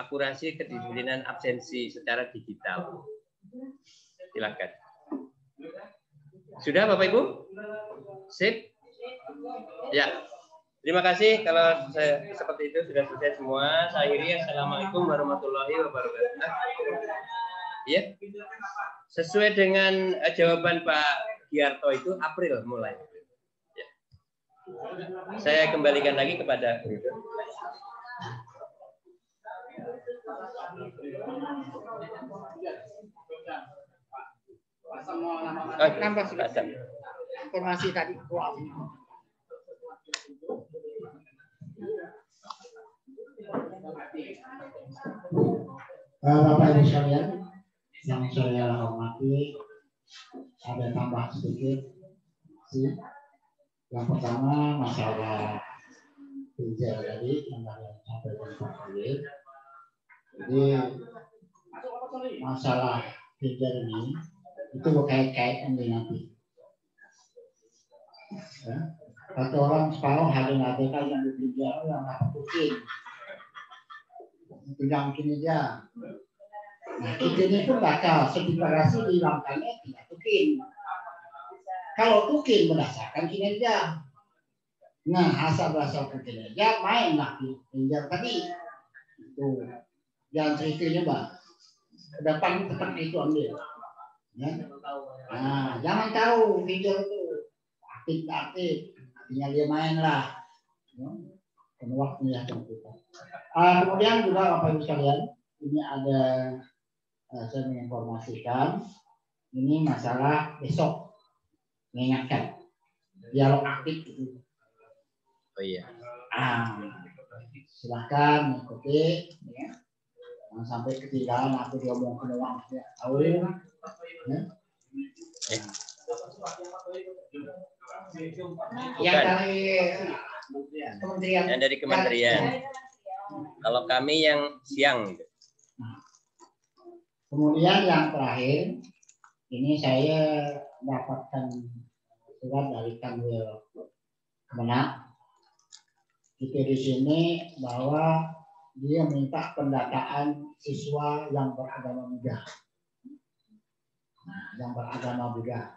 akurasi kedisiplinan absensi secara digital. Silakan. Sudah Bapak Ibu? Sip? Ya. Terima kasih kalau seperti itu sudah selesai semua. Saya akhiri. Assalamualaikum warahmatullahi wabarakatuh. Ya. Sesuai dengan jawaban Pak Giarto itu April mulai. Ya. Saya kembalikan lagi kepada nambah informasi tadi. Bapak Ibu sekalian, yang saya hormati, ada tambah sedikit sih. Yang pertama masalah pinjol tadi yang disampaikan Pak Khalil. Jadi masalah pinjol ini itu berkait-kaitan dengan nanti. Ya. Kata orang sekarang ada yang dipinjau yang dapat tukin. Pinjam kini aja. Nah, kita ini pun bakal sertifikasi dihilangkannya tidak tukin. Kalau tukin berdasarkan kinerja. Nah, asal-asal kinerja mainlah pinjam tadi. Itu jangan ceritanya Mbak. Depan tetap itu ambil. Ya. Nah, jangan tahu pinjam itu aktif, artinya dia main lah. Ya. Dan waktunya kita. Kemudian juga Bapak Ibu sekalian, ini ada saya menginformasikan ini masalah besok mengingatkan dialog aktif itu. Oh iya. Silakan mengikuti ya. Jangan sampai ketinggalan aku diomong ke doang tahu ya. Yang dari kementerian. Yang dari kementerian. Kalau kami yang siang. Kemudian yang terakhir, ini saya dapatkan surat dari Kanwil Kemenak. Itu di sini bahwa dia minta pendataan siswa yang beragama muda. Nah, yang beragama Buddha.